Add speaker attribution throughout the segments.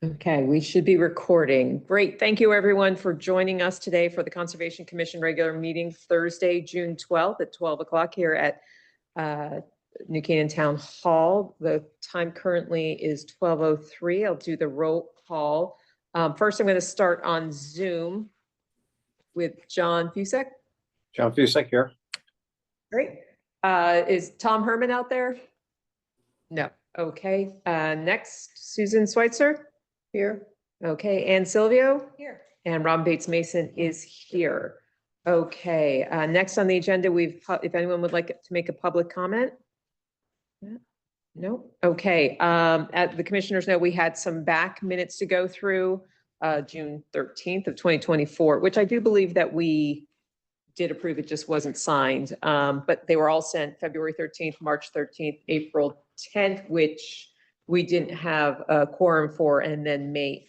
Speaker 1: Okay, we should be recording. Great. Thank you, everyone, for joining us today for the Conservation Commission regular meeting Thursday, June 12th at 12 o'clock here at New Canaan Town Hall. The time currently is 12:03. I'll do the roll call. First, I'm going to start on Zoom with John Fusek.
Speaker 2: John Fusek here.
Speaker 1: Great. Is Tom Herman out there? No. Okay. Next, Susan Schweitzer. Here. Okay. Ann Silvio. Here. And Rob Bates Mason is here. Okay. Next on the agenda, if anyone would like to make a public comment. No. Okay. At the commissioners know we had some back minutes to go through, June 13th of 2024, which I do believe that we did approve. It just wasn't signed. But they were all sent February 13th, March 13th, April 10th, which we didn't have a quorum for, and then May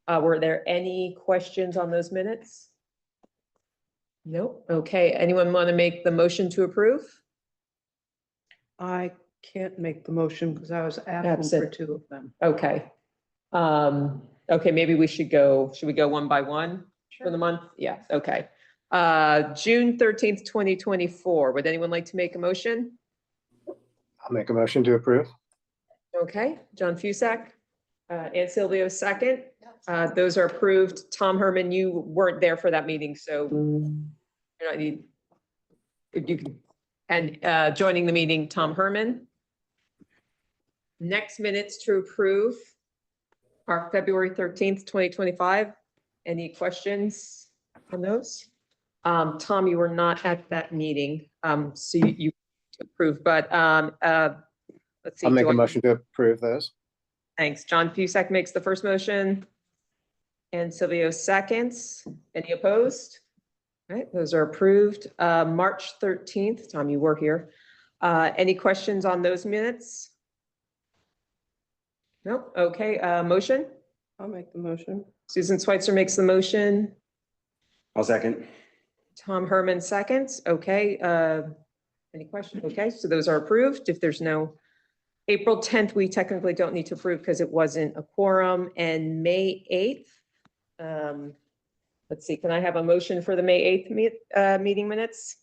Speaker 1: 8th. Were there any questions on those minutes? Nope. Okay. Anyone want to make the motion to approve?
Speaker 3: I can't make the motion because I was absent for two of them.
Speaker 1: Okay. Okay, maybe we should we go one by one for the month? Yeah, okay. June 13th, 2024. Would anyone like to make a motion?
Speaker 2: I'll make a motion to approve.
Speaker 1: Okay, John Fusek, Ann Silvio second. Those are approved. Tom Herman, you weren't there for that meeting, so you're not need, if you can, and joining the meeting, Tom Herman. Next minutes to approve are February 13th, 2025. Any questions on those? Tom, you were not at that meeting, so you approved, but let's see.
Speaker 2: I'll make a motion to approve those.
Speaker 1: Thanks. John Fusek makes the first motion. And Silvio seconds. Any opposed? All right, those are approved. March 13th, Tom, you were here. Any questions on those minutes? Nope. Okay, motion?
Speaker 3: I'll make the motion.
Speaker 1: Susan Schweitzer makes the motion.
Speaker 4: I'll second.
Speaker 1: Tom Herman seconds. Okay. Any questions? Okay, so those are approved. If there's no April 10th, we technically don't need to approve because it wasn't a quorum. And May 8th, let's see, can I have a motion for the May 8th meeting minutes?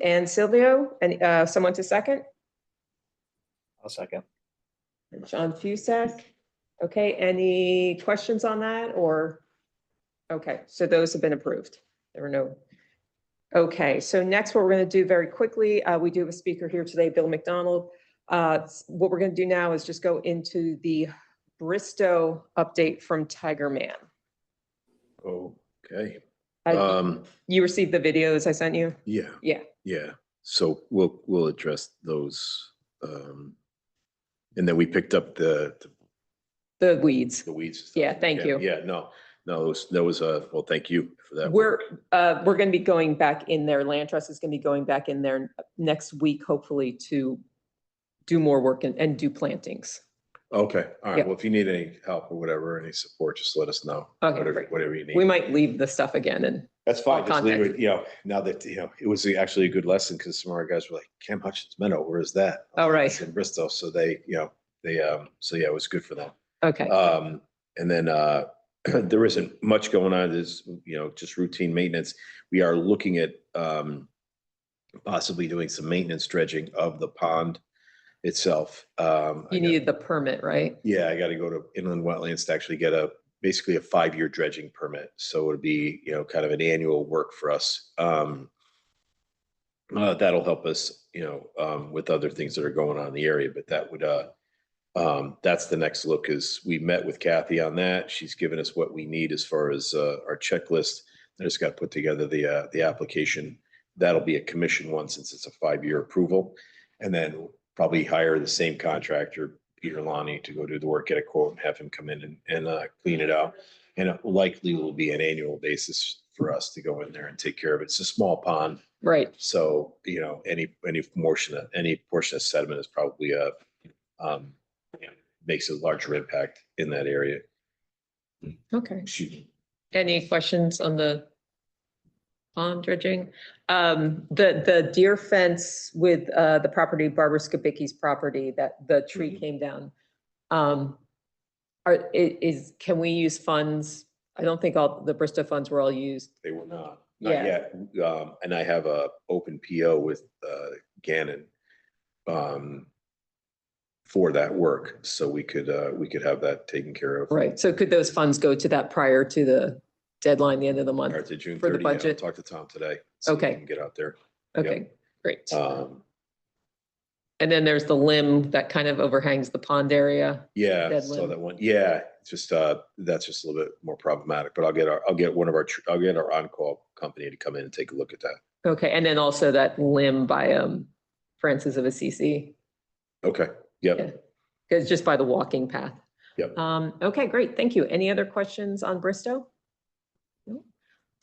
Speaker 1: And Silvio, and someone to second?
Speaker 2: I'll second.
Speaker 1: John Fusek. Okay, any questions on that or? Okay, so those have been approved. There were no. Okay, so next what we're going to do very quickly, we do have a speaker here today, Bill McDonald. What we're going to do now is just go into the Bristow update from Tiger Man.
Speaker 5: Okay.
Speaker 1: You received the videos I sent you?
Speaker 5: Yeah.
Speaker 1: Yeah.
Speaker 5: Yeah. So we'll address those. And then we picked up the
Speaker 1: weeds.
Speaker 5: The weeds. Stuff.
Speaker 1: Yeah, thank you.
Speaker 5: Yeah, no, that was well, thank you for that.
Speaker 1: We're going to be going back in there. Land Trust is going to be going back in there next week, hopefully, to do more work and do plantings.
Speaker 5: Okay. All right.
Speaker 1: Yeah.
Speaker 5: Well, if you need any help or whatever, any support, just let us know.
Speaker 1: Okay,
Speaker 5: whatever you need.
Speaker 1: We might leave the stuff again and.
Speaker 5: That's fine. Just leave
Speaker 1: Contact.
Speaker 5: it, now that, it was actually a good lesson because some of our guys were like, Cam Hutchins Meadow, where is that?
Speaker 1: Oh, right.
Speaker 5: It's in Bristol. So so yeah, it was good for them.
Speaker 1: Okay.
Speaker 5: And then there isn't much going on. There's, just routine maintenance. We are looking at possibly doing some maintenance dredging of the pond itself.
Speaker 1: You needed the permit, right?
Speaker 5: Yeah, I got to go to inland wetlands to actually get basically a 5-year dredging permit. So it'd be, kind of an annual work for us. That'll help us, with other things that are going on in the area, but that would, that's the next look. Is we met with Kathy on that. She's given us what we need as far as our checklist. I just got to put together the application. That'll be a commission one since it's a 5-year approval, and then probably hire the same contractor, Peter Lonnie, to go do the work, get a quote, and have him come in and clean it out. And it likely will be an annual basis for us to go in there and take care of it. It's a small pond,
Speaker 1: Right.
Speaker 5: so any portion of sediment is probably makes a larger impact in that area.
Speaker 1: Okay.
Speaker 5: Excuse me.
Speaker 1: Any questions on the pond dredging? The deer fence with the property, Barbara Skibicki's property, that the tree came down. can we use funds? I don't think all the Bristol funds were all used.
Speaker 5: They were not
Speaker 1: Yeah.
Speaker 5: yet. And I have a open PO with Gannon for that work. So we could have that taken care of.
Speaker 1: Right. So could those funds go to that prior to the deadline, the end of the month?
Speaker 5: Prior to June
Speaker 1: For the
Speaker 5: 30. I'll
Speaker 1: budget?
Speaker 5: talk to Tom today. see if we
Speaker 1: Okay.
Speaker 5: can Get out there.
Speaker 1: Okay, great.
Speaker 5: Um,
Speaker 1: And then there's the limb that kind of overhangs the pond area.
Speaker 5: Yeah,
Speaker 1: Dead
Speaker 5: saw
Speaker 1: limb.
Speaker 5: that one. Yeah, it's just, that's just a little bit more problematic, but I'll get our on-call company to come in and take a look at that.
Speaker 1: Okay, and then also that limb by Francis of Assisi,
Speaker 5: Okay,
Speaker 1: Yeah.
Speaker 5: yep.
Speaker 1: because just by the walking path.
Speaker 5: Yep.
Speaker 1: Okay, great. Thank you. Any other questions on Bristow? No?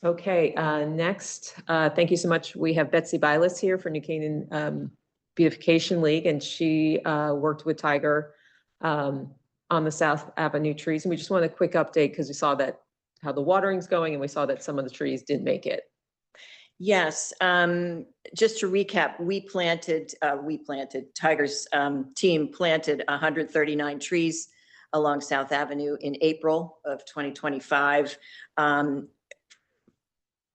Speaker 1: Okay, next, thank you so much. We have Betsy Bylas here for New Canaan Beautification League, and she worked with Tiger on the South Avenue trees. And we just want a quick update because we saw that how the watering's going, and we saw that some of the trees didn't make it.
Speaker 6: Yes, just to recap, Tiger's team planted 139 trees along South Avenue in April of 2025.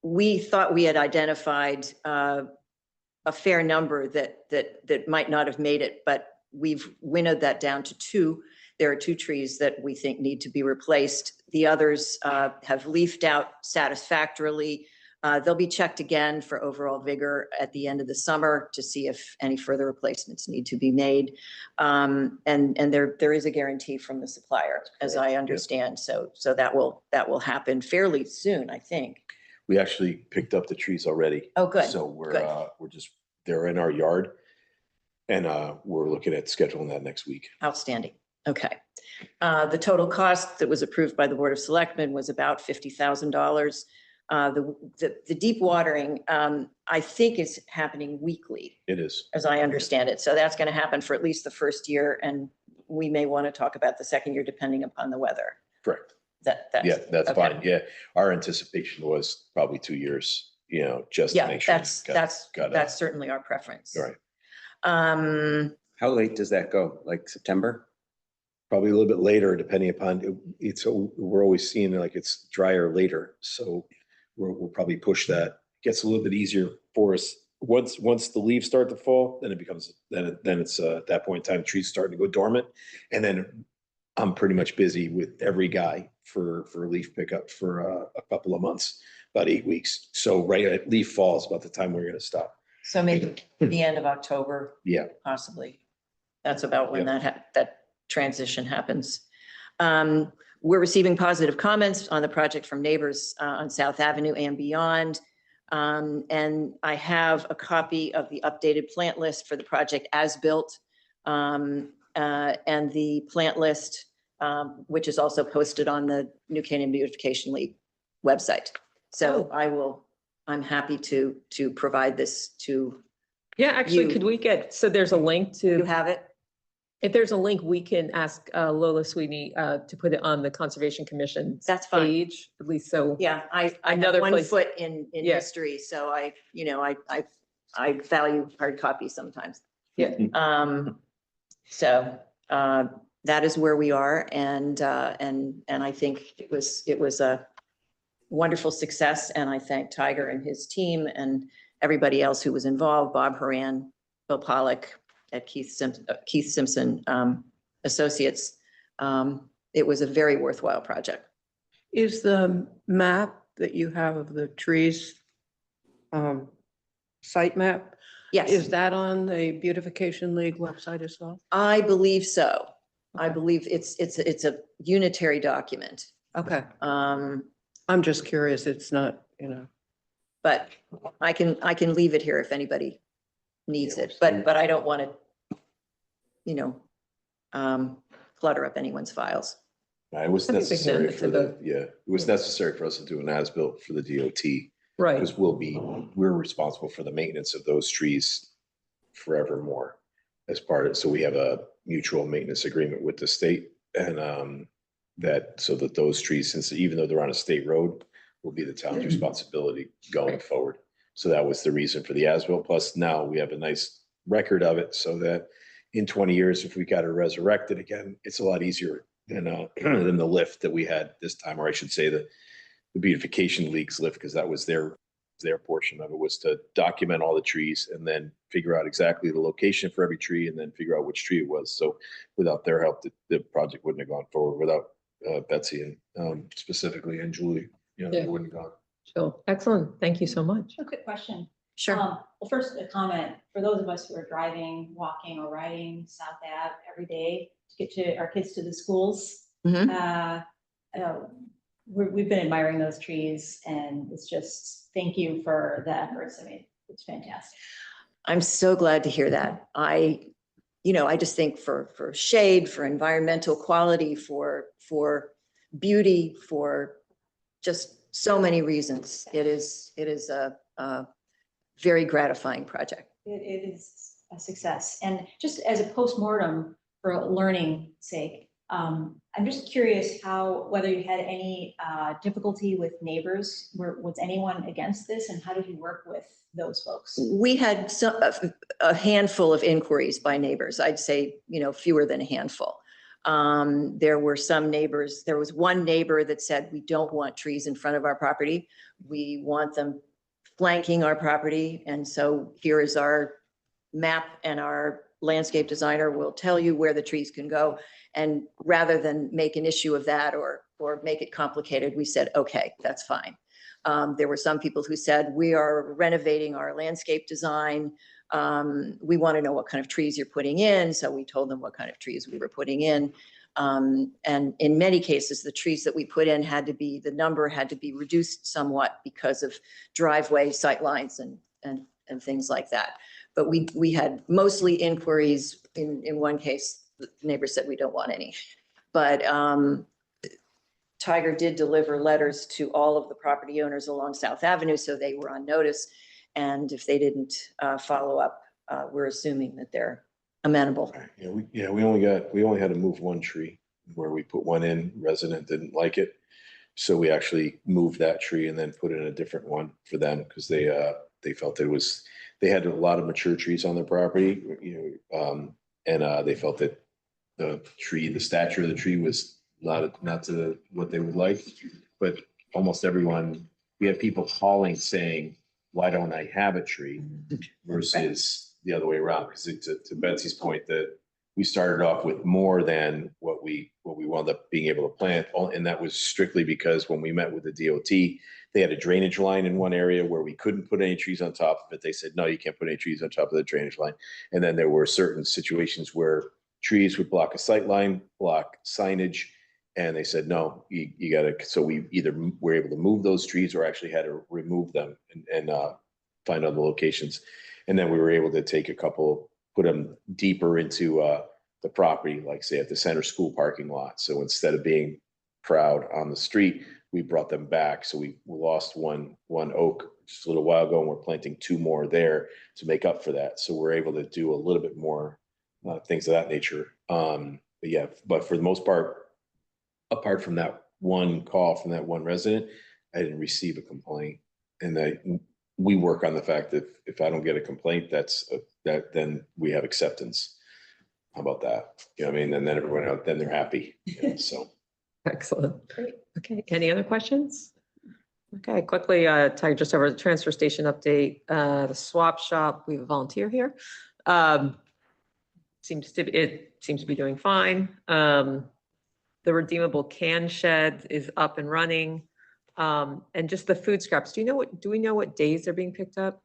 Speaker 6: We thought we had identified a fair number that might not have made it, but we've winnowed that down to 2. There are 2 trees that we think need to be replaced. The others have leafed out satisfactorily. They'll be checked again for overall vigor at the end of the summer to see if any further replacements need to be made. And there is a guarantee from the supplier, as I understand. So that will happen fairly soon, I think.
Speaker 5: We actually picked up the trees already.
Speaker 6: Oh, good.
Speaker 5: So
Speaker 6: good.
Speaker 5: They're in our yard. And we're looking at scheduling that next week.
Speaker 6: Outstanding. Okay. The total cost that was approved by the Board of Selectmen was about $50,000. The deep watering, I think, is happening weekly,
Speaker 5: It is.
Speaker 6: as I understand it. So that's going to happen for at least the first year, and we may want to talk about the second year depending upon the weather.
Speaker 5: Correct.
Speaker 6: That's
Speaker 5: That's
Speaker 6: okay.
Speaker 5: fine. Yeah. Our anticipation was probably 2 years, just to
Speaker 6: Yeah,
Speaker 5: make sure.
Speaker 6: that's certainly our preference.
Speaker 5: All right.
Speaker 4: How late does that go? Like September?
Speaker 5: Probably a little bit later, depending upon, we're always seeing like it's drier later. So we'll probably push that. Gets a little bit easier for us. Once the leaves start to fall, then it's at that point in time, trees starting to go dormant. And then I'm pretty much busy with every guy for leaf pickup for a couple of months, about 8 weeks. So right at leaf fall is about the time we're going to stop.
Speaker 6: So maybe the end of October,
Speaker 5: Yeah.
Speaker 6: possibly. That's about when that transition happens. We're receiving positive comments on the project from neighbors on South Avenue and beyond. And I have a copy of the updated plant list for the project as built. And the plant list, which is also posted on the New Canaan Beautification League website. So I'm happy to provide this to,
Speaker 1: Yeah, actually, could we so there's a link
Speaker 6: you
Speaker 1: to,
Speaker 6: have it?
Speaker 1: if there's a link, we can ask Lola Sweeney to put it on the Conservation Commission
Speaker 6: That's fine.
Speaker 1: page, at least so.
Speaker 6: Yeah, I have
Speaker 1: Another
Speaker 6: 1
Speaker 1: place-
Speaker 6: foot in
Speaker 1: Yeah.
Speaker 6: history, so I value hard copy sometimes.
Speaker 1: Yeah.
Speaker 6: So that is where we are, and I think it was a wonderful success, and I thank Tiger and his team and everybody else who was involved, Bob Horan, Bill Pollock at Keith Simpson Associates. It was a very worthwhile project.
Speaker 3: Is the map that you have of the trees, site map, is
Speaker 6: Yes,
Speaker 3: that on the Beautification League website as well?
Speaker 6: I believe so. I
Speaker 3: Okay.
Speaker 6: believe it's a unitary document.
Speaker 3: Okay,
Speaker 6: Um,
Speaker 3: I'm just curious, it's not,
Speaker 6: But I can leave it here if anybody needs
Speaker 5: Yeah,
Speaker 6: it,
Speaker 5: we'll
Speaker 6: but I don't want to, clutter up anyone's files.
Speaker 5: It was
Speaker 1: I think we can
Speaker 5: necessary
Speaker 1: add it
Speaker 5: for
Speaker 1: to
Speaker 5: it was necessary for us to do an as-built for the DOT.
Speaker 1: Right.
Speaker 5: Because we're responsible for the maintenance of those trees forevermore as part of, so we have a mutual maintenance agreement with the state and so that those trees, since even though they're on a state road, will be the town's responsibility going forward. So that was the reason for the as-built. Plus now we have a nice record of it so that in 20 years, if we got to resurrect it again, it's a lot easier and then the lift that we had this time, or I should say the beautification leagues lift, because that was their portion of it, was to document all the trees and then figure out exactly the location for every tree and then figure out which tree it was. So without their help, the project wouldn't have gone forward. Without Betsy and specifically and Julie, it wouldn't have gone.
Speaker 1: Sure. Excellent. Thank you so much.
Speaker 7: A quick question.
Speaker 6: Sure.
Speaker 7: Well, first, a comment for those of us who are driving, walking, or riding South Ave every day to get to our kids to the schools.
Speaker 6: Mhm.
Speaker 7: We've been admiring those trees, and it's just, thank you for the efforts. I mean, it's fantastic.
Speaker 6: I'm so glad to hear that. I just think for shade, for environmental quality, for beauty, for just so many reasons, it is a very gratifying project.
Speaker 7: It is a success. And just as a postmortem for learning sake, I'm just curious whether you had any difficulty with neighbors. Was anyone against this, and how did you work with those folks?
Speaker 6: We had a handful of inquiries by neighbors. I'd say, fewer than a handful. There were some neighbors. There was one neighbor that said, we don't want trees in front of our property. We want them flanking our property. And so here is our map, and our landscape designer will tell you where the trees can go. And rather than make an issue of that or make it complicated, we said, okay, that's fine. There were some people who said, we are renovating our landscape design. We want to know what kind of trees you're putting in. So we told them what kind of trees we were putting in. And in many cases, the trees that we put in the number had to be reduced somewhat because of driveway sightlines and things like that. But we had mostly inquiries. In one case, the neighbor said, we don't want any. But Tiger did deliver letters to all of the property owners along South Avenue, so they were on notice. And if they didn't follow up, we're assuming that they're amenable.
Speaker 5: We only had to move one tree where we put one in. Resident didn't like it, so we actually moved that tree and then put in a different one for them, because they felt they had a lot of mature trees on their property, and they felt that the stature of the tree was not to what they would like. But almost everyone, we have people calling saying, why don't I have a tree, versus the other way around? Because to Betsy's point, that we started off with more than what we wound up being able to plant. And that was strictly because when we met with the DOT, they had a drainage line in one area where we couldn't put any trees on top of it. They said, no, you can't put any trees on top of the drainage line. And then there were certain situations where trees would block a sight line, block signage. And they said, no, you gotta, so we either were able to move those trees or actually had to remove them and find other locations. And then we were able to take a couple, put them deeper into the property, like say at the center school parking lot. So instead of being proud on the street, we brought them back. So we lost one oak just a little while ago, and we're planting two more there to make up for that. So we're able to do a little bit more things of that nature. But for the most part, apart from that one call from that one resident, I didn't receive a complaint. And we work on the fact that if I don't get a complaint, then we have acceptance. How about that? You know what I mean? And then everyone else, then they're happy. So.
Speaker 1: Excellent. Great. Okay. Any other questions? Okay, quickly, Tiger, just over the transfer station update, the swap shop, we have a volunteer here. It seems to be doing fine. The redeemable can shed is up and running. And just the food scraps, do we know what days they're being picked up?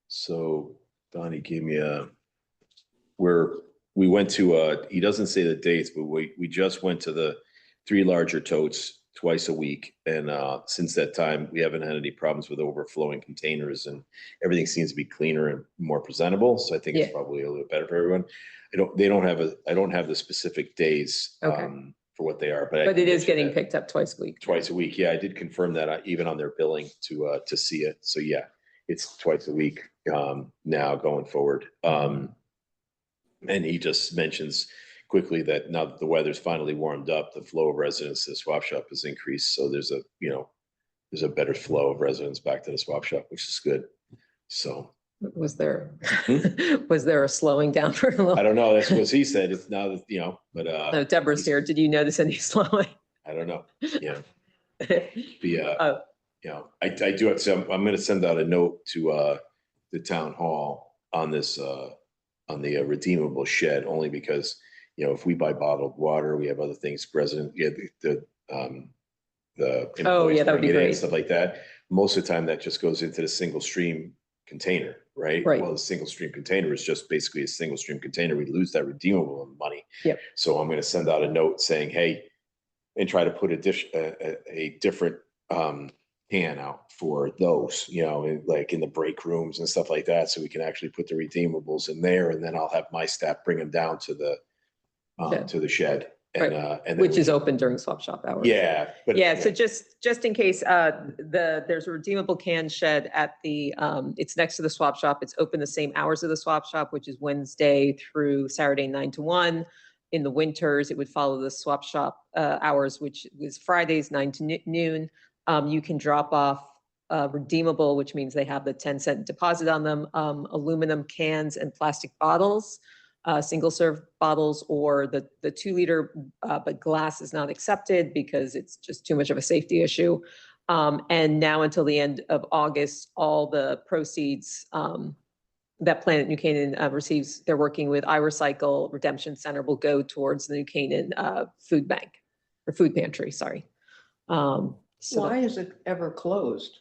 Speaker 5: So Donnie gave me we went to he doesn't say the dates, but we just went to the 3 larger totes twice a week. And since that time, we haven't had any problems with overflowing containers, and everything seems to be cleaner and more presentable. So I think it's probably a little bit better for everyone. I don't have the specific days for what they are, but
Speaker 1: it is getting picked up twice a week.
Speaker 5: Twice a week. Yeah, I did confirm that even on their billing to see it. So yeah, it's twice a week now going forward. And he just mentions quickly that now that the weather's finally warmed up, the flow of residents to the swap shop has increased. So there's a better flow of residents back to the swap shop, which is good. So
Speaker 1: Was there, was there a slowing down for a little?
Speaker 5: I don't know. That's what he said. It's now that, you know, but,
Speaker 1: No, Deborah's here. Did you notice any slowing?
Speaker 5: I don't know. Yeah.
Speaker 1: Oh,
Speaker 5: You know, I do have some, I'm gonna send out a note to the town hall on this on the redeemable shed, only because, you know, if we buy bottled water, we have other things, the
Speaker 1: Oh, yeah, that would be
Speaker 5: employees bring it in,
Speaker 1: great.
Speaker 5: stuff like that. Most of the time that just goes into the single stream container, right?
Speaker 1: Right.
Speaker 5: Well, the single stream container is just basically a single stream container. We lose that redeemable money.
Speaker 1: Yep.
Speaker 5: So I'm gonna send out a note saying, hey, and try to put a different can out for those, you know, like in the break rooms and stuff like that, so we can actually put the redeemables in there, and then I'll have my staff bring them down to the shed, and then
Speaker 1: which
Speaker 5: we
Speaker 1: is
Speaker 5: can-
Speaker 1: open during swap shop hours.
Speaker 5: Yeah, but
Speaker 1: Yeah, so just in case, there's a redeemable can shed at the, it's next to the swap shop. It's open the same hours of the swap shop, which is Wednesday through Saturday, 9 to 1. In the winters, it would follow the swap shop hours, which was Fridays, 9 to noon. You can drop off redeemable, which means they have the 10-cent deposit on them, aluminum cans and plastic bottles, single serve bottles, or the 2-liter, but glass is not accepted because it's just too much of a safety issue. And now until the end of August, all the proceeds that Planet New Canaan receives, they're working with iRecycle Redemption Center, will go towards the New Canaan food bank or food pantry, sorry. So
Speaker 3: Why is it ever closed?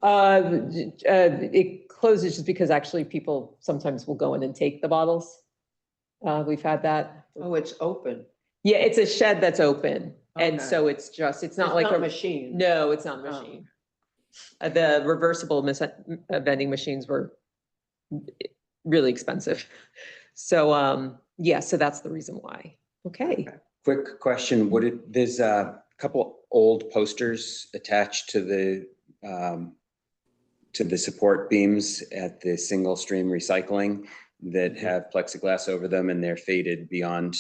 Speaker 1: it closes just because actually people sometimes will go in and take the bottles. We've had that.
Speaker 3: Oh, it's open.
Speaker 1: Yeah, it's a shed that's open. And
Speaker 3: Okay.
Speaker 1: so it's not like
Speaker 3: a
Speaker 1: a
Speaker 3: machine.
Speaker 1: No, it's not a
Speaker 3: Oh.
Speaker 1: machine. The reversible vending machines were really expensive. So, yeah, so that's the reason why. Okay.
Speaker 4: Quick question, there's a couple old posters attached to the support beams at the single stream recycling that have plexiglass over them, and they're faded beyond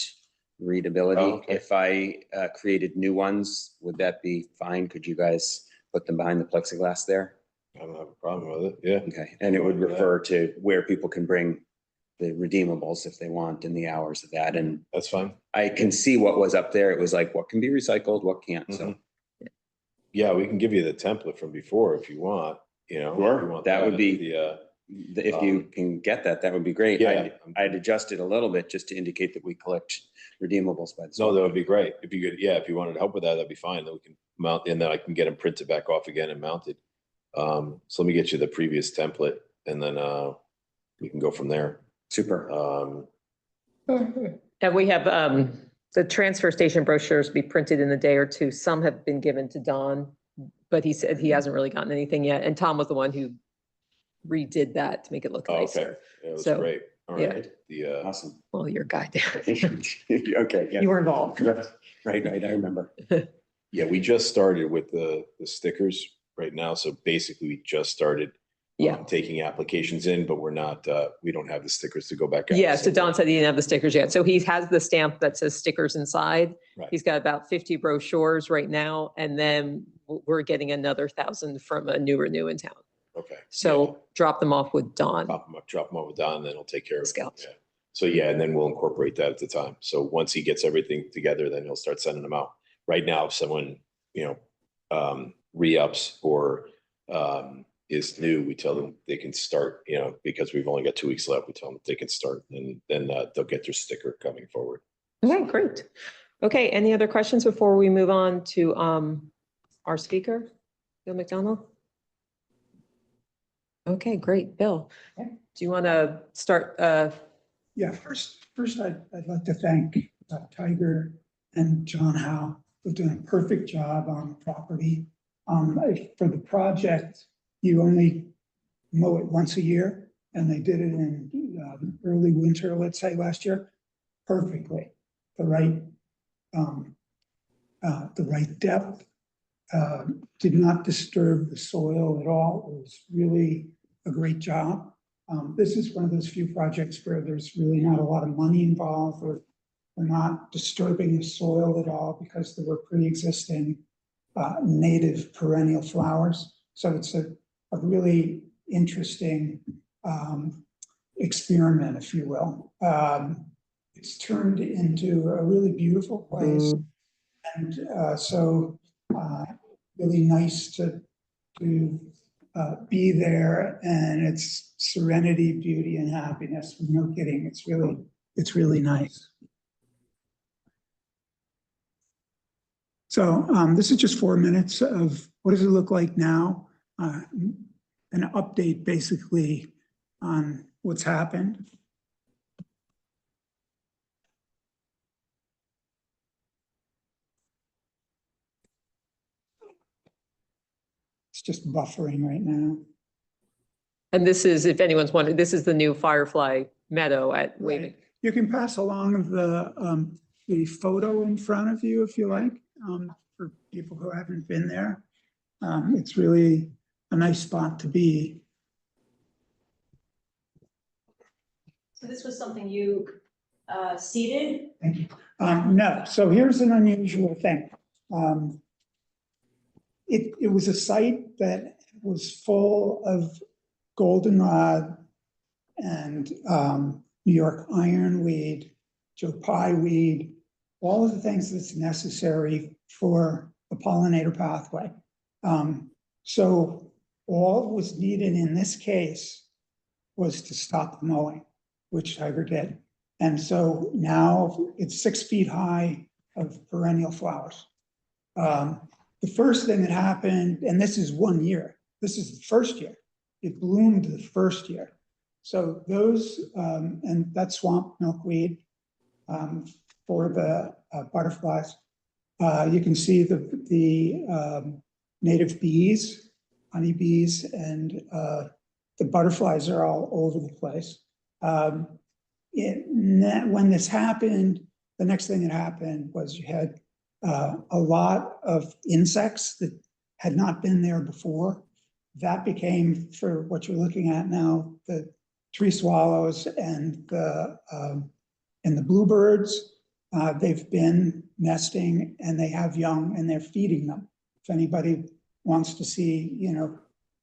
Speaker 4: readability.
Speaker 5: Oh, okay.
Speaker 4: If I created new ones, would that be fine? Could you guys put them behind the plexiglass there?
Speaker 5: I don't have a problem with it. Yeah.
Speaker 4: Okay, and it would refer to where people can bring the redeemables if they want and the hours of that. And
Speaker 5: That's fine.
Speaker 4: I can see what was up there. It was like, what can be recycled, what can't, so.
Speaker 5: Yeah, we can give you the template from before if you want, you know. if
Speaker 4: Sure,
Speaker 5: you want
Speaker 4: that would be-
Speaker 5: The,
Speaker 4: If you can get that, that would be great.
Speaker 5: yeah.
Speaker 4: I'd adjust it a little bit just to indicate that we collect redeemables by the.
Speaker 5: No, that would be great. If you could, yeah, if you wanted help with that, that'd be fine. Then we can mount, and then I can get them printed back off again and mounted. So let me get you the previous template, and then we can go from there.
Speaker 4: Super.
Speaker 1: And we have the transfer station brochures be printed in a day or two. Some have been given to Don, but he said he hasn't really gotten anything yet. And Tom was the one who redid that to make it look
Speaker 5: Oh, okay.
Speaker 1: nicer.
Speaker 5: Yeah, it was
Speaker 1: So,
Speaker 5: great. All
Speaker 1: yeah.
Speaker 5: right. The
Speaker 4: Awesome.
Speaker 1: Well, your guy there.
Speaker 4: Okay, yeah.
Speaker 1: You were involved.
Speaker 4: Right, I remember.
Speaker 5: yeah, we just started with the stickers right now. So basically, we just started
Speaker 1: Yeah.
Speaker 5: taking applications in, but we're not. We don't have the stickers to go back out.
Speaker 1: Yeah, so Don said he didn't have the stickers yet. So he has the stamp that says stickers inside.
Speaker 5: Right.
Speaker 1: He's got about 50 brochures right now, and then we're getting another 1,000 from a new Renew in town.
Speaker 5: Okay.
Speaker 1: So drop them off with Don.
Speaker 5: Drop them over Don, and then he'll take care of it.
Speaker 1: Scouts.
Speaker 5: Yeah. So yeah, and then we'll incorporate that at the time. So once he gets everything together, then he'll start sending them out. Right now, if someone, re-ups or is new, we tell them they can start, because we've only got 2 weeks left, we tell them they can start, and then they'll get their sticker coming forward.
Speaker 1: Okay, great. Okay, any other questions before we move on to our speaker, Bill McDonald? Okay, great. Bill, do you want to start?
Speaker 8: Yeah, first I'd like to thank Tiger and John Howe for doing a perfect job on the property. For the project, you only mow it once a year, and they did it in early winter, let's say last year, perfectly. The right depth, did not disturb the soil at all. It was really a great job. This is one of those few projects where there's really not a lot of money involved, or we're not disturbing the soil at all because there were pre-existing native perennial flowers. So it's a really interesting experiment, if you will. It's turned into a really beautiful place. And so really nice to be there, and it's serenity, beauty, and happiness. No kidding, it's really nice. So this is just 4 minutes of what does it look like now? An update basically on what's happened. It's just buffering right now.
Speaker 1: And this is, if anyone's wondering, this is the new Firefly Meadow at Waveney.
Speaker 8: You can pass along the photo in front of you if you like, for people who haven't been there. It's really a nice spot to be.
Speaker 7: So this was something you seeded?
Speaker 8: Thank you. No, so here's an unusual thing. It was a site that was full of goldenrod and New York ironweed, Joe Pye weed, all of the things that's necessary for the pollinator pathway. So all was needed in this case was to stop the mowing, which Tiger did. And so now it's 6 feet high of perennial flowers. The first thing that happened, and this is 1 year, this is the first year, it bloomed the first year. So those, and that's swamp milkweed for the butterflies. You can see the native bees, honeybees, and the butterflies are all over the place. When this happened, the next thing that happened was you had a lot of insects that had not been there before. That became, for what you're looking at now, the tree swallows and the bluebirds. They've been nesting and they have young and they're feeding them. If anybody wants to see, you know,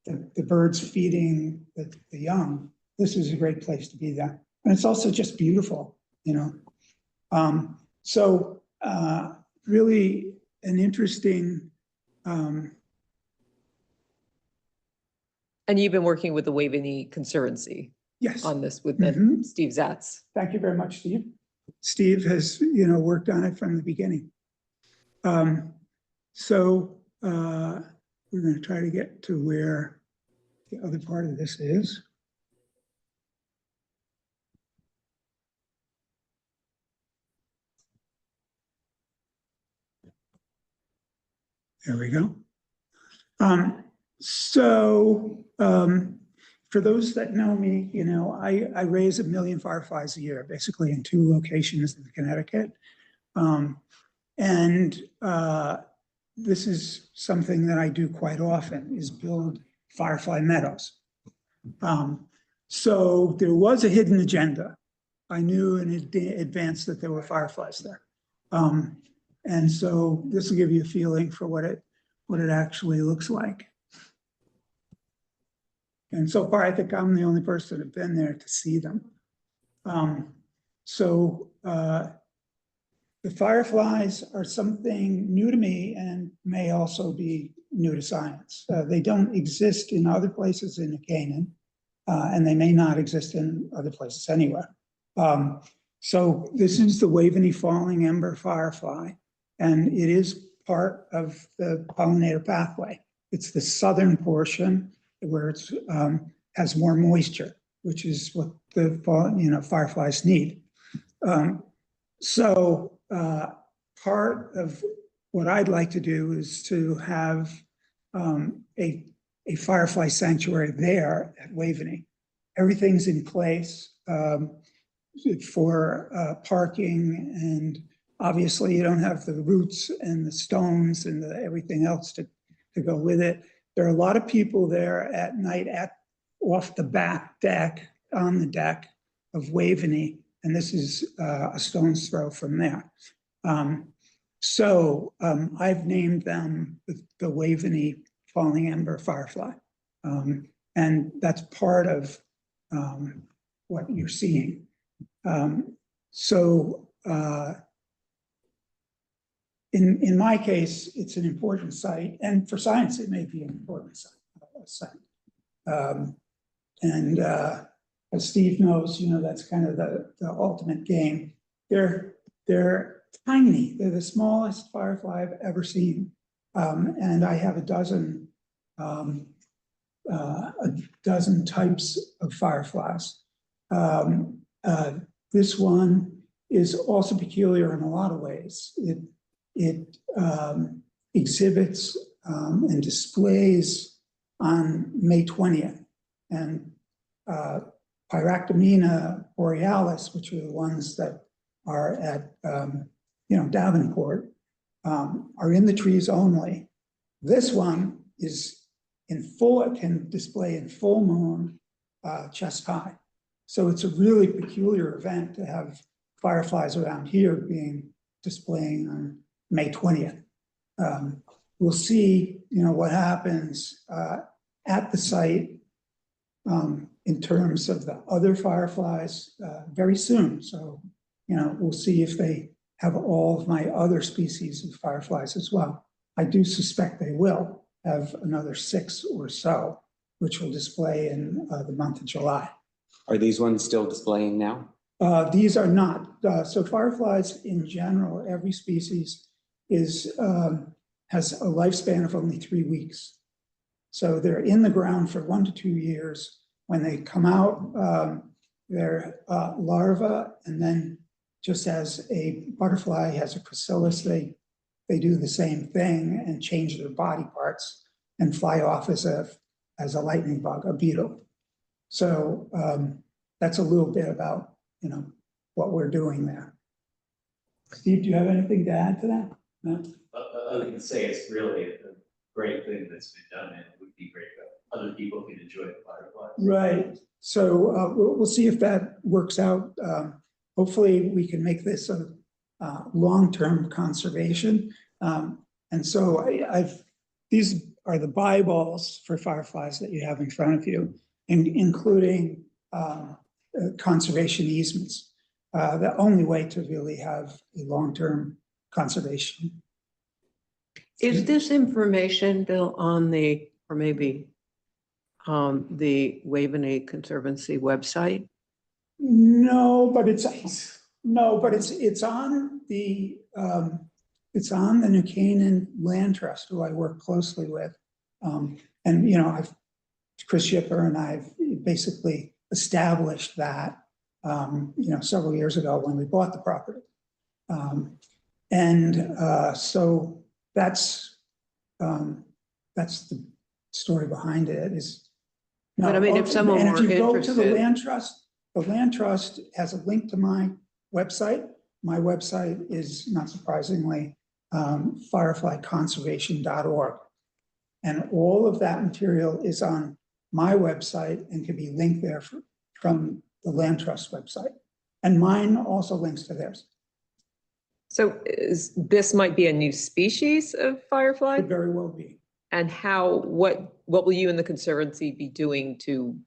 Speaker 8: the birds feeding the young, this is a great place to be there. And it's also just beautiful, you know. So really an interesting.
Speaker 1: And you've been working with the Waveney Conservancy
Speaker 8: Yes.
Speaker 1: on this with
Speaker 8: Mhm.
Speaker 1: Steve Zatz.
Speaker 8: Thank you very much, Steve. Steve has, you know, worked on it from the beginning. So we're going to try to get to where the other part of this is. There we go. For those that know me, you know, I raise 1 million fireflies a year, basically in 2 locations in Connecticut. This is something that I do quite often, is build firefly meadows. So there was a hidden agenda. I knew in advance that there were fireflies there. And so this will give you a feeling for what it actually looks like. And so far, I think I'm the only person who's been there to see them. The fireflies are something new to me and may also be new to science. They don't exist in other places in Canaan, and they may not exist in other places anywhere. So this is the Waveney falling ember firefly, and it is part of the pollinator pathway. It's the southern portion where it's has more moisture, which is what the fireflies need. Part of what I'd like to do is to have a firefly sanctuary there at Waveney. Everything's in place for parking, and obviously you don't have the roots and the stones and everything else to go with it. There are a lot of people there at night off the back deck, on the deck of Waveney, and this is a stone's throw from there. I've named them the Waveney falling ember firefly. And And that's part of what you're seeing. In my case, it's an important site, and for science, it may be an important site. As Steve knows, that's kind of the ultimate game. They're tiny. They're the smallest firefly I've ever seen. And I have a dozen types of fireflies. This one is also peculiar in a lot of ways. It exhibits and displays on May 20th. And Pyractomina borealis, which are the ones that are at Davenport, are in the trees only. This one is in full, it can display in full moon, chest high. So it's a really peculiar event to have fireflies around here displaying on May 20th. We'll see, what happens at the site in terms of the other fireflies very soon. So, we'll see if they have all of my other species of fireflies as well. I do suspect they will have another 6 or so, which will display in the month of July.
Speaker 4: Are these ones still displaying now?
Speaker 8: These are not. So fireflies in general, every species has a lifespan of only 3 weeks. So they're in the ground for 1 to 2 years. When they come out, they're larvae, and then just as a butterfly has a chrysalis, they do the same thing and change their body parts and fly off as a lightning bug, a beetle. So that's a little bit about what we're doing there. Steve, do you have anything to add to that? No?
Speaker 9: Other than to say it's really a great thing that's been done, and it would be great if other people could enjoy the fireflies.
Speaker 8: Right. So we'll see if that works out. Hopefully we can make this a long-term conservation. And so these are the byeballs for fireflies that you have in front of you, including conservation easements. The only way to really have a long-term conservation.
Speaker 3: Is this information, Bill, on the Waveney Conservancy website?
Speaker 8: No, but it's on the New Canaan Land Trust, who I work closely with. And Chris Shipper and I've basically established that several years ago when we bought the property. So that's the story behind it is.
Speaker 3: But I mean, if someone
Speaker 8: and
Speaker 3: were
Speaker 8: if you go to the
Speaker 3: interested-
Speaker 8: Land Trust has a link to my website. My website is, not surprisingly, fireflyconservation.org. And all of that material is on my website and can be linked there from the Land Trust website. And mine also links to theirs.
Speaker 1: So this might be a new species of firefly?
Speaker 8: Could very well be.
Speaker 1: And what will you and the Conservancy be doing to?